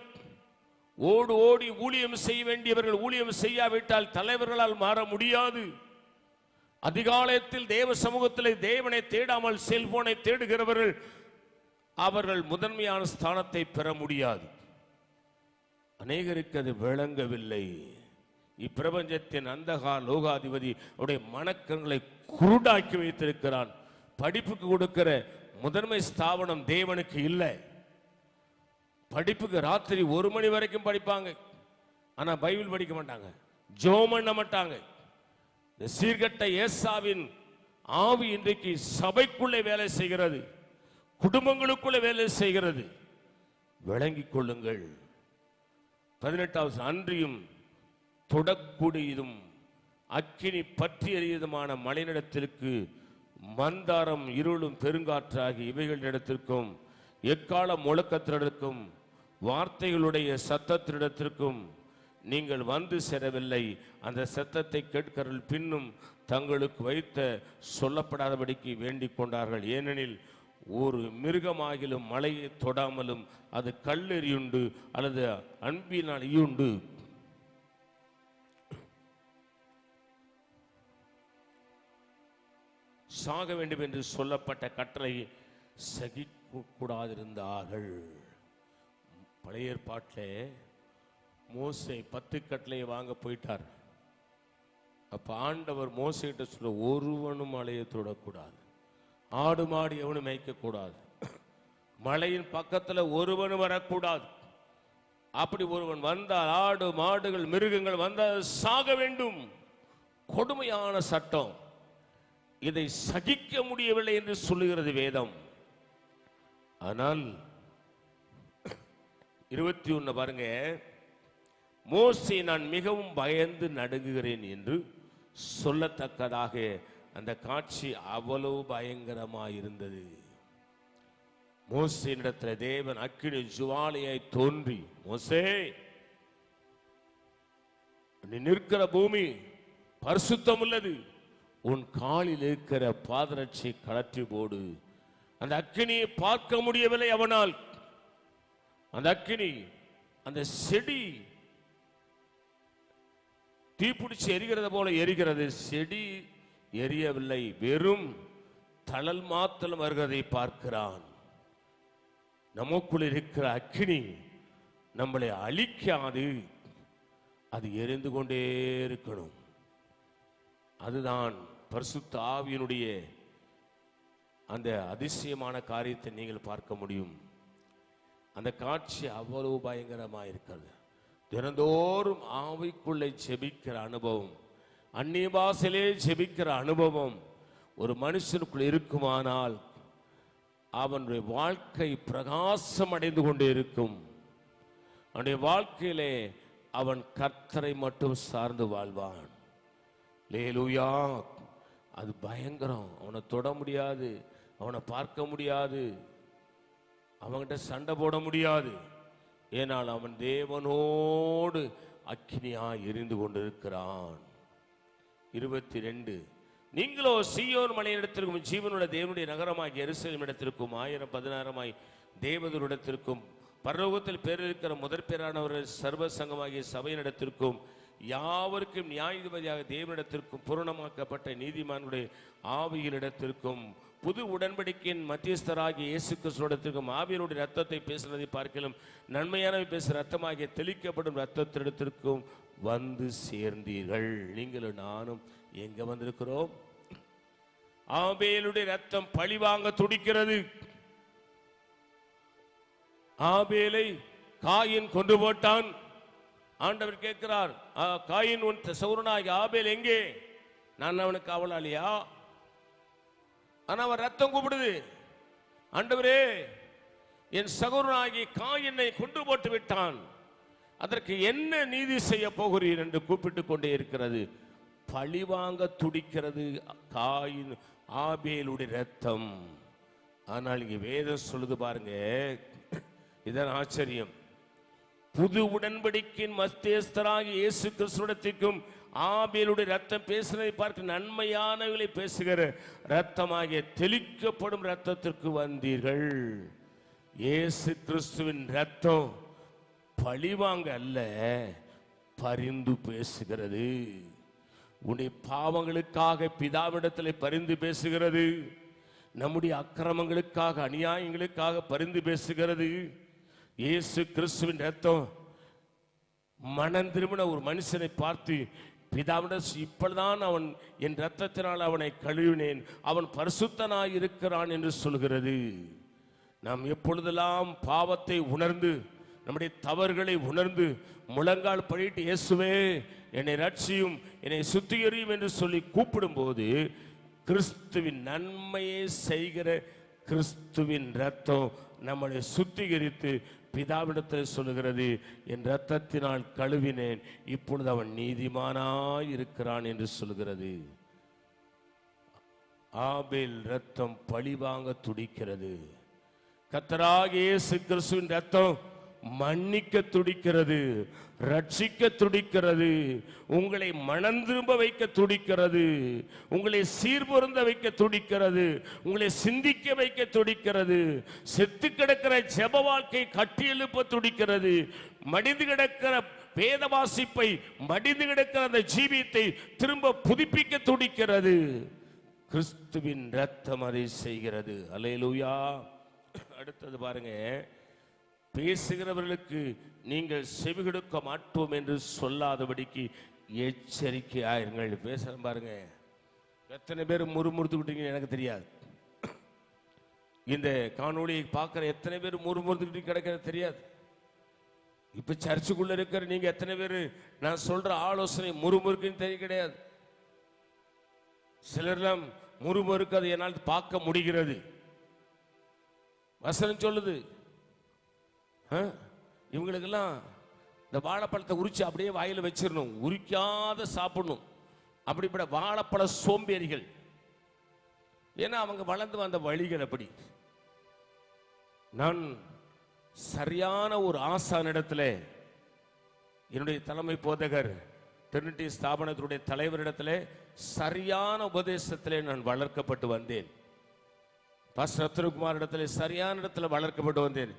ஓடு ஓடி ஊழியம் செய்ய வேண்டியவர்கள் ஊழியம் செய்யாவிட்டால் தலைவர்களால் மாற முடியாது. அதிகாலத்தில் தேவ சமூகத்தில் தேவனை தேடாமல் செல்போனை தேடுகிறவர்கள் அவர்கள் முதன்மையான ஸ்தானத்தை பெற முடியாது. அநேகருக்கு அது விளங்கவில்லை. இப்பிரபஞ்சத்தின் அந்தகார லோகாதிபதி அவருடைய மனக்கங்களை குருடாக்கி வைத்திருக்கிறான். படிப்புக்கு கொடுக்கிற முதன்மை ஸ்தாபனம் தேவனுக்கு இல்லை. படிப்புக்கு ராத்திரி 1 மணி வரைக்கும் படிப்பாங்க, ஆனா பைபிள் படிக்க மாட்டாங்க, ஜெபம் பண்ண மாட்டாங்க. இந்த சீர்கட்ட ஏசாவின் ஆவி இன்றைக்கு சபைக்குள்ளே வேலை செய்கிறது, குடும்பங்களுக்குள்ளே வேலை செய்கிறது. விளங்கிக் கொள்ளுங்கள். 18வது அன்றியும் தொடக்கூடியதும் அக்கினி பற்றி எறியதுமான மலைநிலத்திற்கு மந்தாரம் இருளும் பெருங்காற்றாகி இவைகளிடத்திற்கும் எக்கால முழக்கத்தினிடத்திற்கும் வார்த்தைகளுடைய சத்தத்தினிடத்திற்கும் நீங்கள் வந்து சேரவில்லை. அந்த சத்தத்தை கேட்கிறவர்கள் பின்னும் தங்களுக்கு வைத்த சொல்லப்படாதபடிக்கு வேண்டிக் கொண்டார்கள். ஏனெனில் ஒரு மிருகமாகிலும் மலையை தொடாமலும் அது கல்லெறியுண்டு அல்லது அன்பினால் ஈயுண்டு சாக வேண்டும் என்று சொல்லப்பட்ட கட்டளை சகிக்க கூடாதிருந்தார்கள். பழைய ஏற்பாட்டில் மோசே 10 கட்டளையை வாங்க போயிட்டார். அப்ப ஆண்டவர் மோசேட்ட சொல்ல, ஒருவனும் மலையை தொடக்கூடாது, ஆடு மாடு எவனும் மேய்க்க கூடாது, மலையின் பக்கத்துல ஒருவனும் வரக்கூடாது. அப்படி ஒருவன் வந்தால், ஆடு மாடுகள் மிருகங்கள் வந்தால் சாக வேண்டும். கொடுமையான சட்டம். இதை சகிக்க முடியவில்லை என்று சொல்லுகிறது வேதம். ஆனால் 21 பாருங்க, மோசே நான் மிகவும் பயந்து நடுங்குகிறேன் என்று சொல்லத்தக்கதாக அந்த காட்சி அவ்வளவு பயங்கரமாயிருந்தது. மோசேனிடத்தில் தேவன் அக்கினி ஜுவாலையாய் தோன்றி, மோசே நீ நிற்கிற பூமி பரிசுத்தம் உள்ளது, உன் காலில் இருக்கிற பாதரட்சை கழற்றி போடு. அந்த அக்கினியை பார்க்க முடியவில்லை அவனால். அந்த அக்கினி, அந்த செடி தீப்பிடிச்சு எரிகிறது போல எரிகிறது. செடி எரியவில்லை, வெறும் தழல் மாத்திரம் வருகிறதை பார்க்கிறான். நமக்குள் இருக்கிற அக்கினி நம்மளை அழிக்காது, அது எரிந்து கொண்டே இருக்கணும். அதுதான் பரிசுத்த ஆவியினுடைய அந்த அதிசயமான காரியத்தை நீங்கள் பார்க்க முடியும். அந்த காட்சி அவ்வளவு பயங்கரமாக இருக்கிறது. தினந்தோறும் ஆவிக்குள்ளே ஜெபிக்கிற அனுபவம், அந்நிய பாஷையிலே ஜெபிக்கிற அனுபவம் ஒரு மனுஷனுக்குள் இருக்குமானால் அவனுடைய வாழ்க்கை பிரகாசம் அடைந்து கொண்டே இருக்கும். அவனுடைய வாழ்க்கையிலே அவன் கர்த்தரை மட்டும் சார்ந்து வாழ்வான். அல்லேலூயா. அது பயங்கரம். அவனை தொட முடியாது, அவனை பார்க்க முடியாது, அவன்கிட்ட சண்டை போட முடியாது. ஏனால் அவன் தேவனோடு அக்கினியா எரிந்து கொண்டிருக்கிறான். 22 நீங்களோ சீயோன் மலையிடத்திற்கும் ஜீவனுள்ள தேவனுடைய நகரமாகிய எருசலேம் இடத்திற்கும் 1000-10,000 தேவதூரிடத்திற்கும் பரலோகத்தில் பேரிருக்கிற முதற் பேரானவர்கள் சர்வ சங்கமாகிய சபையினிடத்திற்கும் யாவருக்கும் நியாயாதிபதியாக தேவனிடத்திற்கும் பூரணமாக்கப்பட்ட நீதிமான்களுடைய ஆவியினிடத்திற்கும் புது உடன்படிக்கையின் மத்தியஸ்தராகிய இயேசு கிறிஸ்துவிடத்திற்கும் ஆவியனுடைய ரத்தத்தை பேசுவதை பார்க்கலாம் நன்மையானவை பேசுகிற ரத்தமாகிய தெளிக்கப்படும் ரத்தத்திடத்திற்கும் வந்து சேர்ந்தீர்கள். நீங்களும் நானும் எங்க வந்திருக்கிறோம்? ஆபேலுடைய ரத்தம் பழிவாங்க துடிக்கிறது. ஆபேலை காயின் கொண்டு போட்டான். ஆண்டவர் கேட்கிறார், காயின் உன் சகோதரனாகிய ஆபேல் எங்கே? நான் அவனுக்கு அவளாளியா? ஆனா அவன் ரத்தம் கூப்பிடுது, ஆண்டவரே என் சகோதரனாகிய காயினை கொண்டு போட்டு விட்டான், அதற்கு என்ன நீதி செய்ய போகிறீர் என்று கூப்பிட்டு கொண்டே இருக்கிறது. பழிவாங்க துடிக்கிறது காயின் ஆபேலுடைய ரத்தம். ஆனால் இங்க வேதம் சொல்லுது பாருங்க, இதன் ஆச்சரியம். புது உடன்படிக்கையின் மத்தியஸ்தராகிய இயேசு கிறிஸ்துவிடத்திற்கும் ஆபேலுடைய ரத்தம் பேசுவதை பார்க்க நன்மையானவர்களை பேசுகிற ரத்தமாகிய தெளிக்கப்படும் ரத்தத்திற்கு வந்தீர்கள். இயேசு கிறிஸ்துவின் ரத்தம் பழிவாங்க அல்ல, பரிந்து பேசுகிறது. உன்னுடைய பாவங்களுக்காக பிதாவிடத்தில் பரிந்து பேசுகிறது. நம்முடைய அக்கிரமங்களுக்காக அநியாயங்களுக்காக பரிந்து பேசுகிறது. இயேசு கிறிஸ்துவின் ரத்தம் மனம் திரும்பின ஒரு மனுஷனை பார்த்து, பிதாவிடம் இப்பொழுதுதான் அவன் என் ரத்தத்தினால் அவனை கழுவினேன், அவன் பரிசுத்தனாய் இருக்கிறான் என்று சொல்கிறது. நாம் எப்பொழுதெல்லாம் பாவத்தை உணர்ந்து நம்முடைய தவறுகளை உணர்ந்து முழங்கால் படிட்டு இயேசுவே என்னை ரட்சியும் என்னை சுத்திகரியும் என்று சொல்லி கூப்பிடும் போது கிறிஸ்துவின் நன்மையை செய்கிற கிறிஸ்துவின் ரத்தம் நம்மளை சுத்திகரித்து பிதாவிடத்தில் சொல்லுகிறது, என் ரத்தத்தினால் கழுவினேன், இப்பொழுது அவன் நீதிமானாய் இருக்கிறான் என்று சொல்கிறது. ஆபேல் ரத்தம் பழிவாங்க துடிக்கிறது. கர்த்தராகிய இயேசு கிறிஸ்துவின் ரத்தம் மன்னிக்க துடிக்கிறது, ரட்சிக்க துடிக்கிறது, உங்களை மனம் திரும்ப வைக்க துடிக்கிறது, உங்களை சீர்பொருந்த வைக்க துடிக்கிறது, உங்களை சிந்திக்க வைக்க துடிக்கிறது, செத்து கிடக்கிற ஜெப வாழ்க்கை கட்டி எழுப்ப துடிக்கிறது, மடிந்து கிடக்கிற வேத வாசிப்பை, மடிந்து கிடக்கிற அந்த ஜீவியத்தை திரும்ப புதுப்பிக்க துடிக்கிறது. கிறிஸ்துவின் இரத்தம் அதை செய்கிறது. அல்லேலூயா. அடுத்தது பாருங்க, பேசுகிறவர்களுக்கு நீங்கள் செவி கொடுக்க மாட்டோம் என்று சொல்லாதபடிக்கு எச்சரிக்கையாயிருங்கள். பேசுறேன் பாருங்க, எத்தனை பேர் முறுமுறுத்துக்கிட்டீங்க எனக்கு தெரியாது. இந்த காணொளியை பார்க்கிற எத்தனை பேர் முறுமுறுத்துக்கிட்டு கிடக்கிறது தெரியாது. இப்ப சர்ச்சுக்குள்ள இருக்கிற நீங்க எத்தனை பேர் நான் சொல்ற ஆலோசனை முறுமுறுக்குன்னு தெரிய கிடையாது. சிலர்லாம் முறுமுறுக்கு அதை என்னால் பார்க்க முடிகிறது. வசனம் சொல்லுது, இவங்களுக்கெல்லாம் இந்த வாழைப்பழத்தை உரிச்சு அப்படியே வாயில வச்சிடணும், உரிக்காத சாப்பிடணும். அப்படிப்பட்ட வாழைப்பழ சோம்பேறிகள். ஏன்னா அவங்க வளர்ந்து வந்த வழிகள் அப்படி. நான் சரியான ஒரு ஆசானிடத்துல, என்னுடைய தலைமை போதகர் ட்ரினிட்டி ஸ்தாபனத்தினுடைய தலைவரிடத்துல சரியான உபதேசத்திலே நான் வளர்க்கப்பட்டு வந்தேன். பாஸ்டர் ரத்னகுமார் இடத்துல சரியான இடத்துல வளர்க்கப்பட்டு வந்தேன்.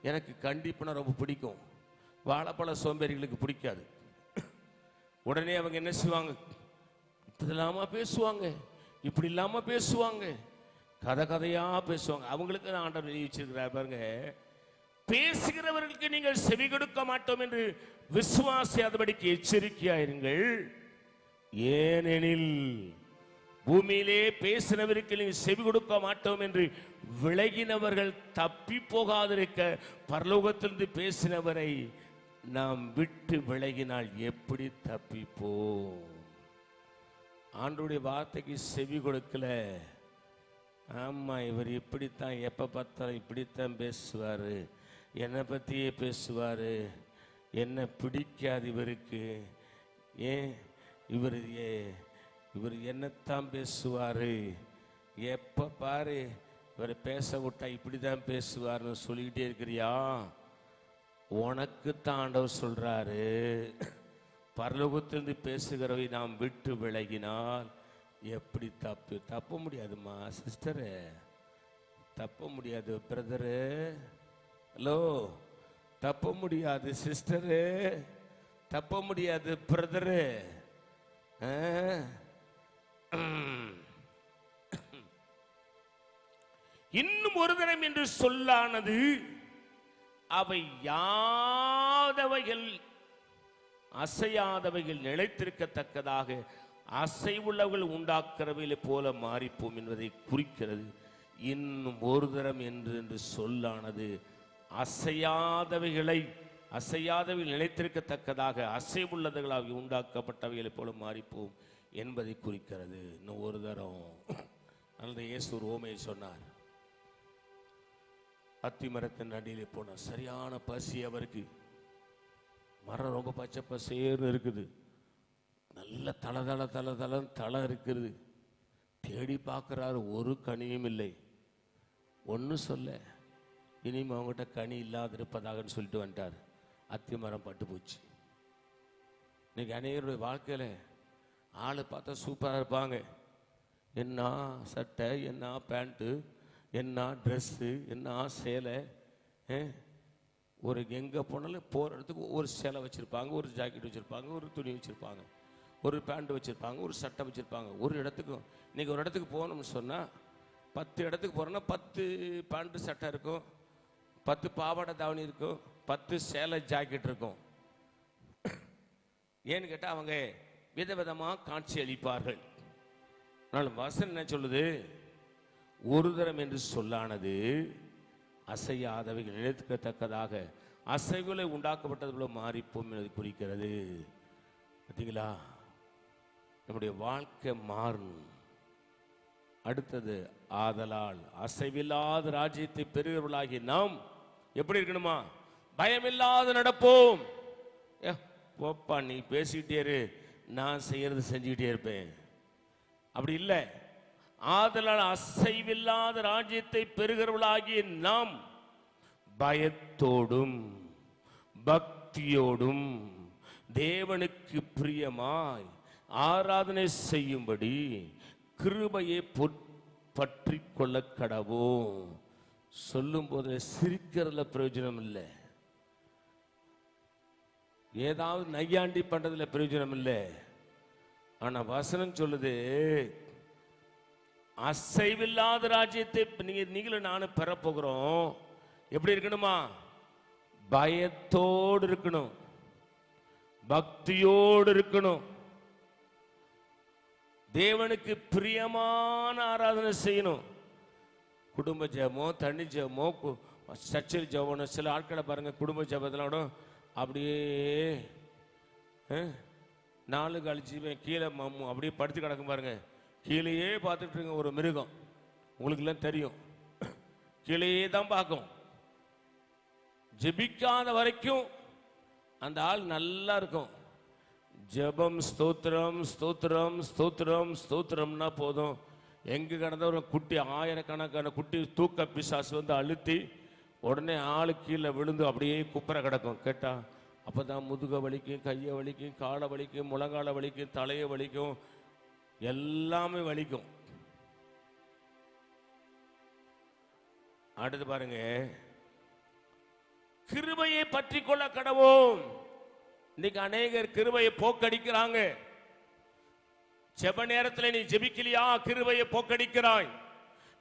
எனக்கு கண்டிப்புனா ரொம்ப பிடிக்கும். வாழைப்பழ சோம்பேறிகளுக்கு பிடிக்காது. உடனே அவங்க என்ன செய்வாங்க, இப்படி இல்லாம பேசுவாங்க, இப்படி இல்லாம பேசுவாங்க, கதை கதையா பேசுவாங்க. அவங்களுக்கு நான் ஆண்டவர் எழுதி வச்சிருக்கிறார் பாருங்க, பேசுகிறவர்களுக்கு நீங்கள் செவி கொடுக்க மாட்டோம் என்று விசுவாசியாதபடிக்கு எச்சரிக்கையாயிருங்கள். ஏனெனில் பூமியிலே பேசினவருக்கு நீங்கள் செவி கொடுக்க மாட்டோம் என்று விலகினவர்கள் தப்பி போகாதிருக்க பரலோகத்திலிருந்து பேசினவரை நாம் விட்டு விலகினால் எப்படி தப்பிப்போம்? ஆண்டவருடைய வார்த்தைக்கு செவி கொடுக்கல. ஆமா, இவர் இப்படித்தான், எப்ப பார்த்தாலும் இப்படித்தான் பேசுவாரு, என்னை பத்தியே பேசுவாரு, என்ன பிடிக்காது இவருக்கு, ஏன் இவர் என்னத்தான் பேசுவாரு, எப்ப பாரு இவர் பேச விட்டா இப்படிதான் பேசுவார்னு சொல்லிக்கிட்டே இருக்கிறியா? உனக்கு தான் ஆண்டவர் சொல்றாரு, பரலோகத்திலிருந்து பேசுகிறவை நாம் விட்டு விலகினால் எப்படி தப்ப முடியாதுமா சிஸ்டரு, தப்ப முடியாது பிரதரு, ஹலோ, தப்ப முடியாது சிஸ்டரு, தப்ப முடியாது பிரதரு. இன்னும் ஒரு தரம் என்று சொல்லானது அவை யாதவைகள் அசையாதவைகள் நிலைத்திருக்கத்தக்கதாக அசைவுள்ளவர்கள் உண்டாக்குறவைகளை போல மாறிப்போம் என்பதை குறிக்கிறது. இன்னும் ஒரு தரம் என்று சொல்லானது அசையாதவைகள் நிலைத்திருக்கத்தக்கதாக அசைவுள்ளவர்களாக உண்டாக்கப்பட்டவைகளை போல மாறிப்போம் என்பதை குறிக்கிறது. இன்னும் ஒரு தரம் அந்த இயேசு ஒரு ஓமையை சொன்னார். அத்தி மரத்தின் அடியிலே போனார். சரியான பசி அவருக்கு. மரம் ரொம்ப பச்சை பசேர்னு இருக்குது, நல்ல தலை இருக்குது. தேடி பார்க்கிறாரு, ஒரு கனியும் இல்லை. ஒன்னு சொல்ல, இனிமே அவங்ககிட்ட கனி இல்லாத இருப்பதாகன்னு சொல்லிட்டு வந்துட்டார். அத்தி மரம் பட்டு போச்சு. இன்னைக்கு அநேகருடைய வாழ்க்கையில ஆளு பார்த்தா சூப்பரா இருப்பாங்க. என்ன சட்டை, என்ன பேண்ட்டு, என்ன ட்ரெஸ்ஸு, என்ன சேலை, ஒரு எங்கே போனாலும் போகிற இடத்துக்கு ஒரு சேலை வச்சுருப்பாங்க, ஒரு ஜாக்கெட் வச்சுருப்பாங்க, ஒரு துணி வச்சுருப்பாங்க, ஒரு பேண்ட் வச்சுருப்பாங்க, ஒரு சட்டை வச்சுருப்பாங்க. ஒரு இடத்துக்கும் இன்றைக்கி ஒரு இடத்துக்கு போகணும்னு சொன்னால் 10 இடத்துக்கு போகிறோன்னா 10 பேண்ட்டு சட்டை இருக்கும், 10 பாவாடை தாவணி இருக்கும், 10 சேலை ஜாக்கெட் இருக்கும். ஏன்னு கேட்டால் அவங்க விதவிதமாக காட்சி அளிப்பார்கள். ஆனால் வசனம் என்ன சொல்லுது? ஒரு தரம் என்று சொல்லானது அசையாதவைகள் நிலைக்கத்தக்கதாக அசைவுகளை உண்டாக்கப்பட்டது போல மாறிப்போம் என்பதை குறிக்கிறது. பார்த்தீங்களா? நம்முடைய வாழ்க்கை மாறும். அடுத்தது, ஆதலால் அசைவில்லாத ராஜ்யத்தை பெறுகிறவர்களாகி நாம் எப்படி இருக்கணுமா? பயமில்லாத நடப்போம். போப்பா, நீ பேசிக்கிட்டே இரு, நான் செய்யறது செஞ்சுக்கிட்டே இருப்பேன். அப்படி இல்லை. ஆதலால் அசைவில்லாத ராஜ்யத்தை பெறுகிறவர்களாகிய நாம் பயத்தோடும் பக்தியோடும் தேவனுக்கு பிரியமாய் ஆராதனை செய்யும்படி கிருபையை பற்றி கொள்ள கடவோம். சொல்லும் போது சிரிக்கிறதுல பிரயோஜனம் இல்லை, ஏதாவது நையாண்டி பண்றதுல பிரயோஜனம் இல்லை. ஆனா வசனம் சொல்லுது, அசைவில்லாத ராஜ்யத்தை நீங்களும் நானும் பெறப்போகிறோம். எப்படி இருக்கணுமா? பயத்தோடு இருக்கணும், பக்தியோடு இருக்கணும், தேவனுக்கு பிரியமான ஆராதனை செய்யணும். குடும்ப ஜெபமோ தண்ணி ஜெபமோ சர்ச்சில் ஜெபம். சில ஆட்களை பாருங்க, குடும்ப ஜெபத்திலோட அப்படியே நாலு கழிச்சு கீழே அப்படியே படுத்து கிடக்கும் பாருங்க. கீழேயே பார்த்துட்டு இருங்க. ஒரு மிருகம், உங்களுக்குலாம் தெரியும், கீழேயே தான் பார்க்கும். ஜெபிக்காத வரைக்கும் அந்த ஆள் நல்லா இருக்கும். ஜெபம் ஸ்தோத்திரம் ஸ்தோத்திரம் ஸ்தோத்திரம் ஸ்தோத்திரம்னா போதும். எங்கே கிடந்த ஒரு குட்டி, ஆயிரக்கணக்கான குட்டி தூக்க பிசாசு வந்து அழுத்தி உடனே ஆளு கீழே விழுந்து அப்படியே குப்புற கிடக்கும். கேட்டா அப்போ தான் முதுக வலிக்கும், கையை வலிக்கும், காலை வலிக்கும், முழங்கால வலிக்கும், தலையை வலிக்கும், எல்லாமே வலிக்கும். அடுத்து பாருங்க, கிருபையை பற்றி கொள்ள கடவோம். இன்னைக்கு அநேகர் கிருபையை போக்கடிக்கிறாங்க. ஜெப நேரத்தில் நீ ஜெபிக்கலையா, கிருபையை போக்கடிக்கிறாய்.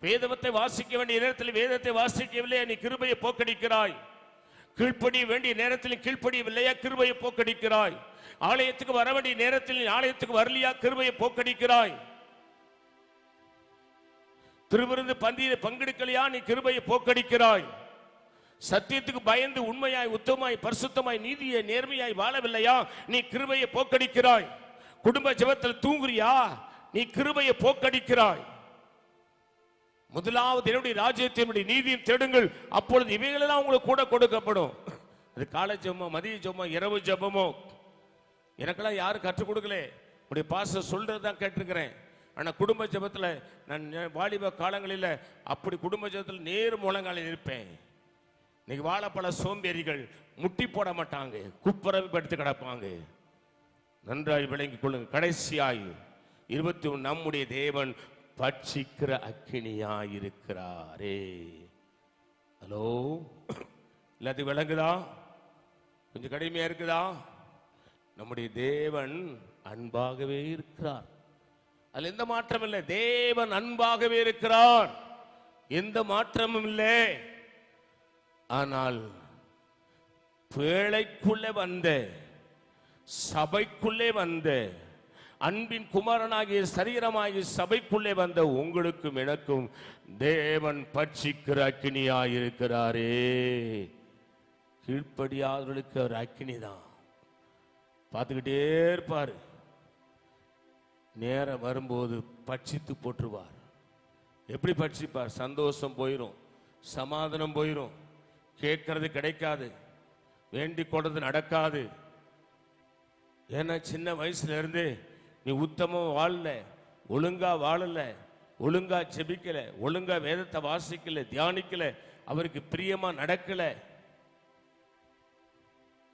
வேதத்தை வாசிக்க வேண்டிய நேரத்தில் வேதத்தை வாசிக்கவில்லையா, நீ கிருபையை போக்கடிக்கிறாய். கீழ்ப்படிய வேண்டிய நேரத்தில் கீழ்ப்படியவில்லையா, கிருபையை போக்கடிக்கிறாய். ஆலயத்துக்கு வர வேண்டிய நேரத்தில் ஆலயத்துக்கு வரலையா, கிருபையை போக்கடிக்கிறாய். திருவிருந்து பந்தியில் பங்கெடுக்கலையா, நீ கிருபையை போக்கடிக்கிறாய். சத்தியத்துக்கு பயந்து உண்மையாய் உத்தமாய் பரிசுத்தமாய் நீதியை நேர்மையாய் வாழவில்லையா, நீ கிருபையை போக்கடிக்கிறாய். குடும்ப ஜெபத்தில் தூங்குறியா, நீ கிருபையை போக்கடிக்கிறாய். முதலாவது என்னுடைய ராஜ்யத்தினுடைய நீதியும் தேடுங்கள், அப்பொழுது இவைகளெல்லாம் உங்களுக்கு கூட கொடுக்கப்படும். அது காலை ஜெபமோ மதிய ஜெபமோ இரவு ஜெபமோ எனக்கெல்லாம் யாரும் கற்றுக் கொடுக்கல. உடைய பாஸ்டர் சொல்றதுதான் கேட்டிருக்கிறேன். ஆனால் குடும்ப ஜெபத்தில் நான் வாலிப காலங்களில் அப்படி குடும்ப ஜெபத்தில் நேர் முழங்காலில் இருப்பேன். இன்னைக்கு வாழப்பழ சோம்பேறிகள் முட்டி போட மாட்டாங்க, குப்புறவி படுத்து கிடப்பாங்க. நன்றாய் விளங்கிக் கொள்ளுங்க. கடைசியாய் 21, நம்முடைய தேவன் பட்சிக்கிற அக்கினியாயிருக்கிறாரே. ஹலோ, எல்லாத்தையும் விளங்குதா? கொஞ்சம் கடுமையா இருக்குதா? நம்முடைய தேவன் அன்பாகவே இருக்கிறார். அதுல எந்த மாற்றம் இல்லை. தேவன் அன்பாகவே இருக்கிறார், எந்த மாற்றமும் இல்லை. ஆனால் பேழைக்குள்ளே வந்த, சபைக்குள்ளே வந்த, அன்பின் குமாரனாகிய சரீரமாகிய சபைக்குள்ளே வந்த உங்களுக்கும் எனக்கும் தேவன் பட்சிக்கிற அக்கினியாயிருக்கிறாரே. கீழ்ப்படியாதவர்களுக்கு ஒரு அக்கினி தான், பார்த்துக்கிட்டே இருப்பார். நேரம் வரும்போது பட்சித்து போட்டுருவார். எப்படி பட்சிப்பார்? சந்தோஷம் போயிடும், சமாதானம் போயிடும், கேட்கறது கிடைக்காது, வேண்டிக் கொண்டது நடக்காது. ஏன்னா சின்ன வயசுல இருந்து நீ உத்தமம் வாழல, ஒழுங்கா வாழல, ஒழுங்கா செபிக்கல, ஒழுங்கா வேதத்தை வாசிக்கல, தியானிக்கல, அவருக்கு பிரியமா நடக்கல.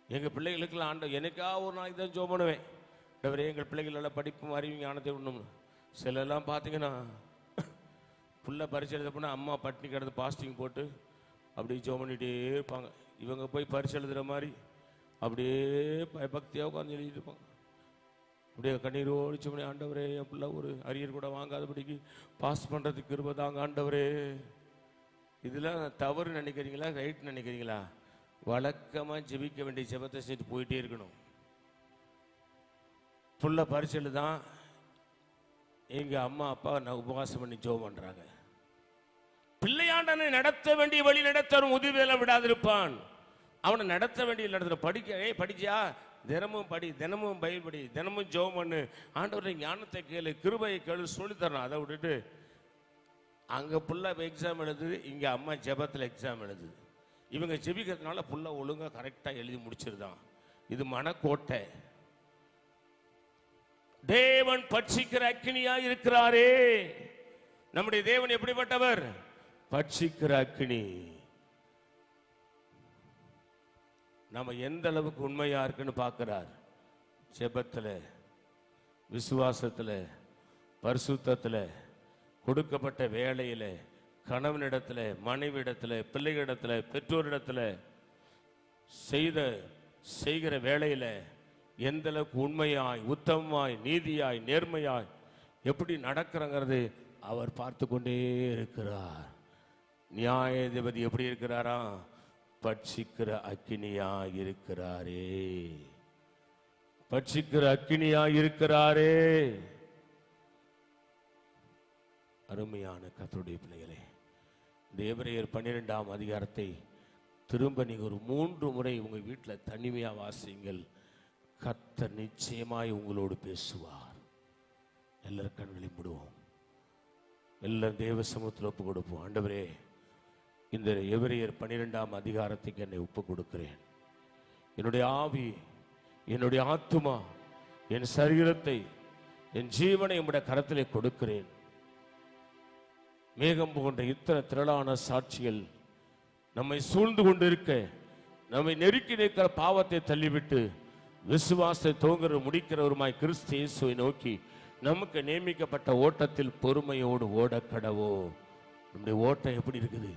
எங்க பிள்ளைகளுக்கெல்லாம் ஆண்டவர் எனக்கா ஒரு நாளைக்கு தான் ஜெபம் பண்ணுவேன். எங்கள் பிள்ளைகள் எல்லாம் படிப்பும் அறிவு ஞானத்தை விடணும். சிலெல்லாம் பார்த்தீங்கன்னா புள்ள பரிசு எழுத போனால் அம்மா பட்டினி கிடந்து பாஸ்டிங் போட்டு அப்படி ஜெபம் பண்ணிகிட்டே இருப்பாங்க. இவங்க போய் பரிசு எழுதுகிற மாதிரி அப்படியே பயபக்தியாக உட்காந்து எழுதிட்டு இருப்பாங்க. அப்படியே கண்ணீர் ஓடிச்சு பண்ணி, ஆண்டவரே என் பிள்ளை ஒரு அரியர் கூட வாங்காதபடிக்கு பாஸ் பண்ணுறதுக்கு கிருபை தாங்க ஆண்டவரே. இதெல்லாம் தவறு நினைக்கிறீங்களா, ரைட் நினைக்கிறீங்களா? வழக்கமாக ஜெபிக்க வேண்டிய ஜெபத்தை செஞ்சு போயிட்டே இருக்கணும். புள்ள பரிசு தான் எங்கள் அம்மா அப்பா நான் உபவாசம் பண்ணி ஜெபம் பண்ணுறாங்க. பிள்ளையாண்டனை நடத்த வேண்டிய வழி நடத்தரும் உதவியெல்லாம் விடாதிருப்பான். அவனை நடத்த வேண்டிய நடத்த படிச்சியா, தினமும் படி, தினமும் பைபிள் படி, தினமும் ஜெபம் பண்ணு, ஆண்டவருடைய ஞானத்தை கேளு, கிருபையை கேளு சொல்லித்தரணும். அதை விட்டுட்டு அங்கே புள்ள எக்ஸாம் எழுதுது, இங்கே அம்மா ஜெபத்தில் எக்ஸாம் எழுதுது. இவங்க ஜெபிக்கிறதுனால புள்ள ஒழுங்காக கரெக்டாக எழுதி முடிச்சிருதான். இது மனக்கோட்டை. தேவன் பட்சிக்கிற அக்கினியா இருக்கிறாரே. நம்முடைய தேவன் எப்படிப்பட்டவர்? பட்சிக்கிற அக்கினி. நம்ம எந்த அளவுக்கு உண்மையா இருக்குன்னு பார்க்கிறார். ஜெபத்துல, விசுவாசத்துல, பரிசுத்தத்துல, கொடுக்கப்பட்ட வேலையில, கணவனிடத்துல, மனைவிடத்துல, பிள்ளைகளிடத்துல, பெற்றோரிடத்துல செய்கிற வேலையில எந்த அளவுக்கு உண்மையாய், உத்தமமாய், நீதியாய், நேர்மையாய் எப்படி நடக்கிறங்கிறது அவர் பார்த்து கொண்டே இருக்கிறார். நியாயாதிபதி எப்படி இருக்கிறாரா? பட்சிக்கிற அக்கினியா இருக்கிறாரே, பட்சிக்கிற அக்கினியா இருக்கிறாரே. அருமையான கர்த்தருடைய பிள்ளைகளே, இந்த எபிரேயர் 12ஆம் அதிகாரத்தை திரும்ப நீங்க ஒரு 3 முறை உங்க வீட்டில் தனிமையா வாசிங்கள். கர்த்தர் நிச்சயமாய் உங்களோடு பேசுவார். எல்லாரும் கண்களை மூடுவோம், எல்லாரும் தேவ சமூகத்தில் ஒப்பு கொடுப்போம். ஆண்டவரே, இந்த எபிரேயர் 12ஆம் அதிகாரத்துக்கு என்னை ஒப்பு கொடுக்கிறேன். என்னுடைய ஆவி, என்னுடைய ஆத்துமா, என் சரீரத்தை, என் ஜீவனை உம்முடைய கரத்திலே கொடுக்கிறேன். மேகம் போன்ற இத்தனை திரளான சாட்சிகள் நம்மை சூழ்ந்து கொண்டிருக்க, நம்மை நெருக்கி நிற்கிற பாவத்தை தள்ளிவிட்டு விசுவாசத்தை தோங்குற முடிக்கிறவருமாய் கிறிஸ்து இயேசுவை நோக்கி நமக்கு நியமிக்கப்பட்ட ஓட்டத்தில் பொறுமையோடு ஓட கடவோ. நம்முடைய ஓட்டம் எப்படி இருக்குது?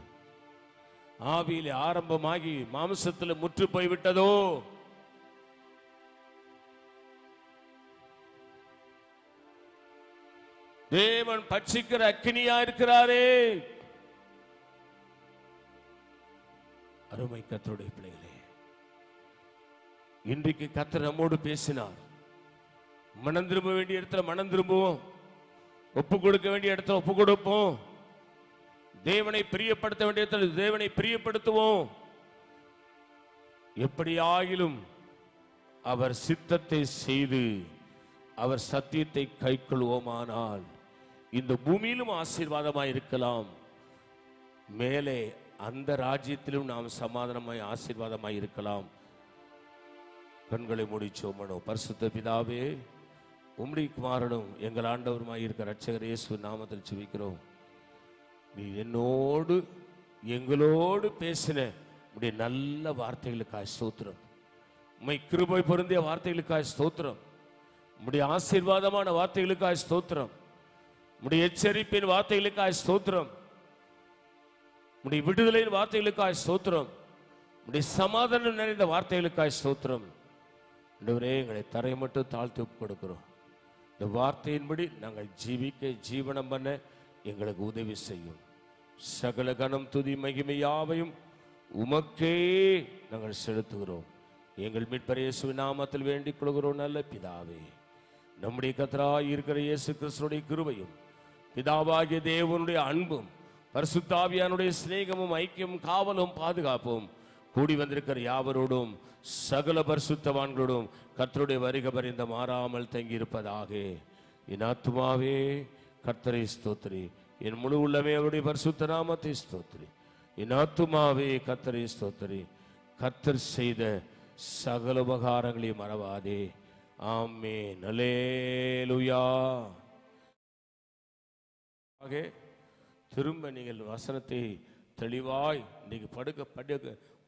ஆவியிலே ஆரம்பமாகி மாம்சத்தில் முற்று போய்விட்டதோ? தேவன் பட்சிக்கிற அக்கினியா இருக்கிறாரே. அருமை கர்த்தருடைய பிள்ளைகளே, இன்றைக்கு கர்த்தர் நம்மோடு பேசினார். மனம் திரும்ப வேண்டிய இடத்துல மனம் திரும்புவோம், ஒப்பு கொடுக்க வேண்டிய இடத்துல ஒப்பு கொடுப்போம், தேவனை பிரியப்படுத்த வேண்டிய இடத்துல தேவனை பிரியப்படுத்துவோம். எப்படியாயிலும் அவர் சித்தத்தை செய்து அவர் சத்தியத்தை கைக்கொள்வோமானால் இந்த பூமியிலும் ஆசீர்வாதமாய் இருக்கலாம், மேலே அந்த ராஜ்யத்திலும் நாம் சமாதானமாய் ஆசீர்வாதமாய் இருக்கலாம். கண்களை முடிச்சோமனோ. பரிசுத்த பிதாவே, உம்முடைய குமாரனும் எங்கள் ஆண்டவருமாய் இருக்கிற இரட்சகர் இயேசு நாமத்தில் ஜெபிக்கிறோம். நீ என்னோடு எங்களோடு பேசின உடைய நல்ல வார்த்தைகளுக்காய் ஸ்தோத்திரம். உம்மை கிருபை பொருந்திய வார்த்தைகளுக்காய் ஸ்தோத்திரம். உம்முடைய ஆசீர்வாதமான வார்த்தைகளுக்காய் ஸ்தோத்திரம். உம்முடைய எச்சரிப்பின் வார்த்தைகளுக்காய் ஸ்தோத்திரம். உம்முடைய விடுதலையின் வார்த்தைகளுக்காய் ஸ்தோத்திரம். உம்முடைய சமாதானம் நிறைந்த வார்த்தைகளுக்காய் ஸ்தோத்திரம். ஆண்டவரே, எங்களை தரை மட்டும் தாழ்த்தி ஒப்பு கொடுக்கிறோம். இந்த வார்த்தையின்படி நாங்கள் ஜீவிக்க, ஜீவனம் பண்ண எங்களுக்கு உதவி செய்யும். சகல கனம் துதி மகிமை யாவையும் உமக்கே நாங்கள் செலுத்துகிறோம். எங்கள் மீட்பர் இயேசுவின் நாமத்தில் வேண்டிக் கொள்கிறோம் நல்ல பிதாவே. நம்முடைய கர்த்தராய் இருக்கிற இயேசு கிறிஸ்துவின் கிருபையும் பிதாவாகிய தேவனுடைய அன்பும் பரிசுத்த ஆவியானுடைய சிநேகமும் ஐக்கியமும் காவலும் பாதுகாப்பும் கூடி வந்திருக்கிற யாவரோடும் சகல பரிசுத்தவான்களோடும் கர்த்தருடைய வருகை பரிந்த மாறாமல் தங்கி இருப்பதாக. என் ஆத்துமாவே கர்த்தரை ஸ்தோத்திரி, என் முழு உள்ளமே அவருடைய பரிசுத்த நாமத்தை ஸ்தோத்திரி. என் ஆத்துமாவே கர்த்தரை ஸ்தோத்திரி, கர்த்தர் செய்த சகல உபகாரங்களையும் மறவாதே. ஆமென். அல்லேலூயா. திரும்ப நீங்கள் வசனத்தை தெளிவாய் இன்னைக்கு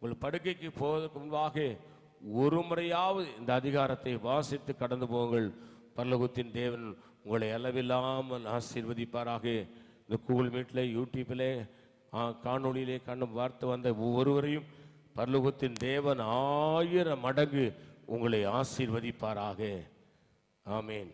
உங்கள் படுக்கைக்கு போவதற்கு முன்பாக ஒரு முறையாவது இந்த அதிகாரத்தை வாசித்து கடந்து போங்கள். பரலோகத்தின் தேவன் உங்களை அளவில்லாமல் ஆசீர்வதிப்பாராக. இந்த கூகுள் மீட்டில், யூடியூப்பில், காணொளியிலே கண்ணும் வார்த்தை வந்த ஒவ்வொருவரையும் பரலோகத்தின் தேவன் 1000 மடங்கு உங்களை ஆசீர்வதிப்பாராக. ஆமேன்.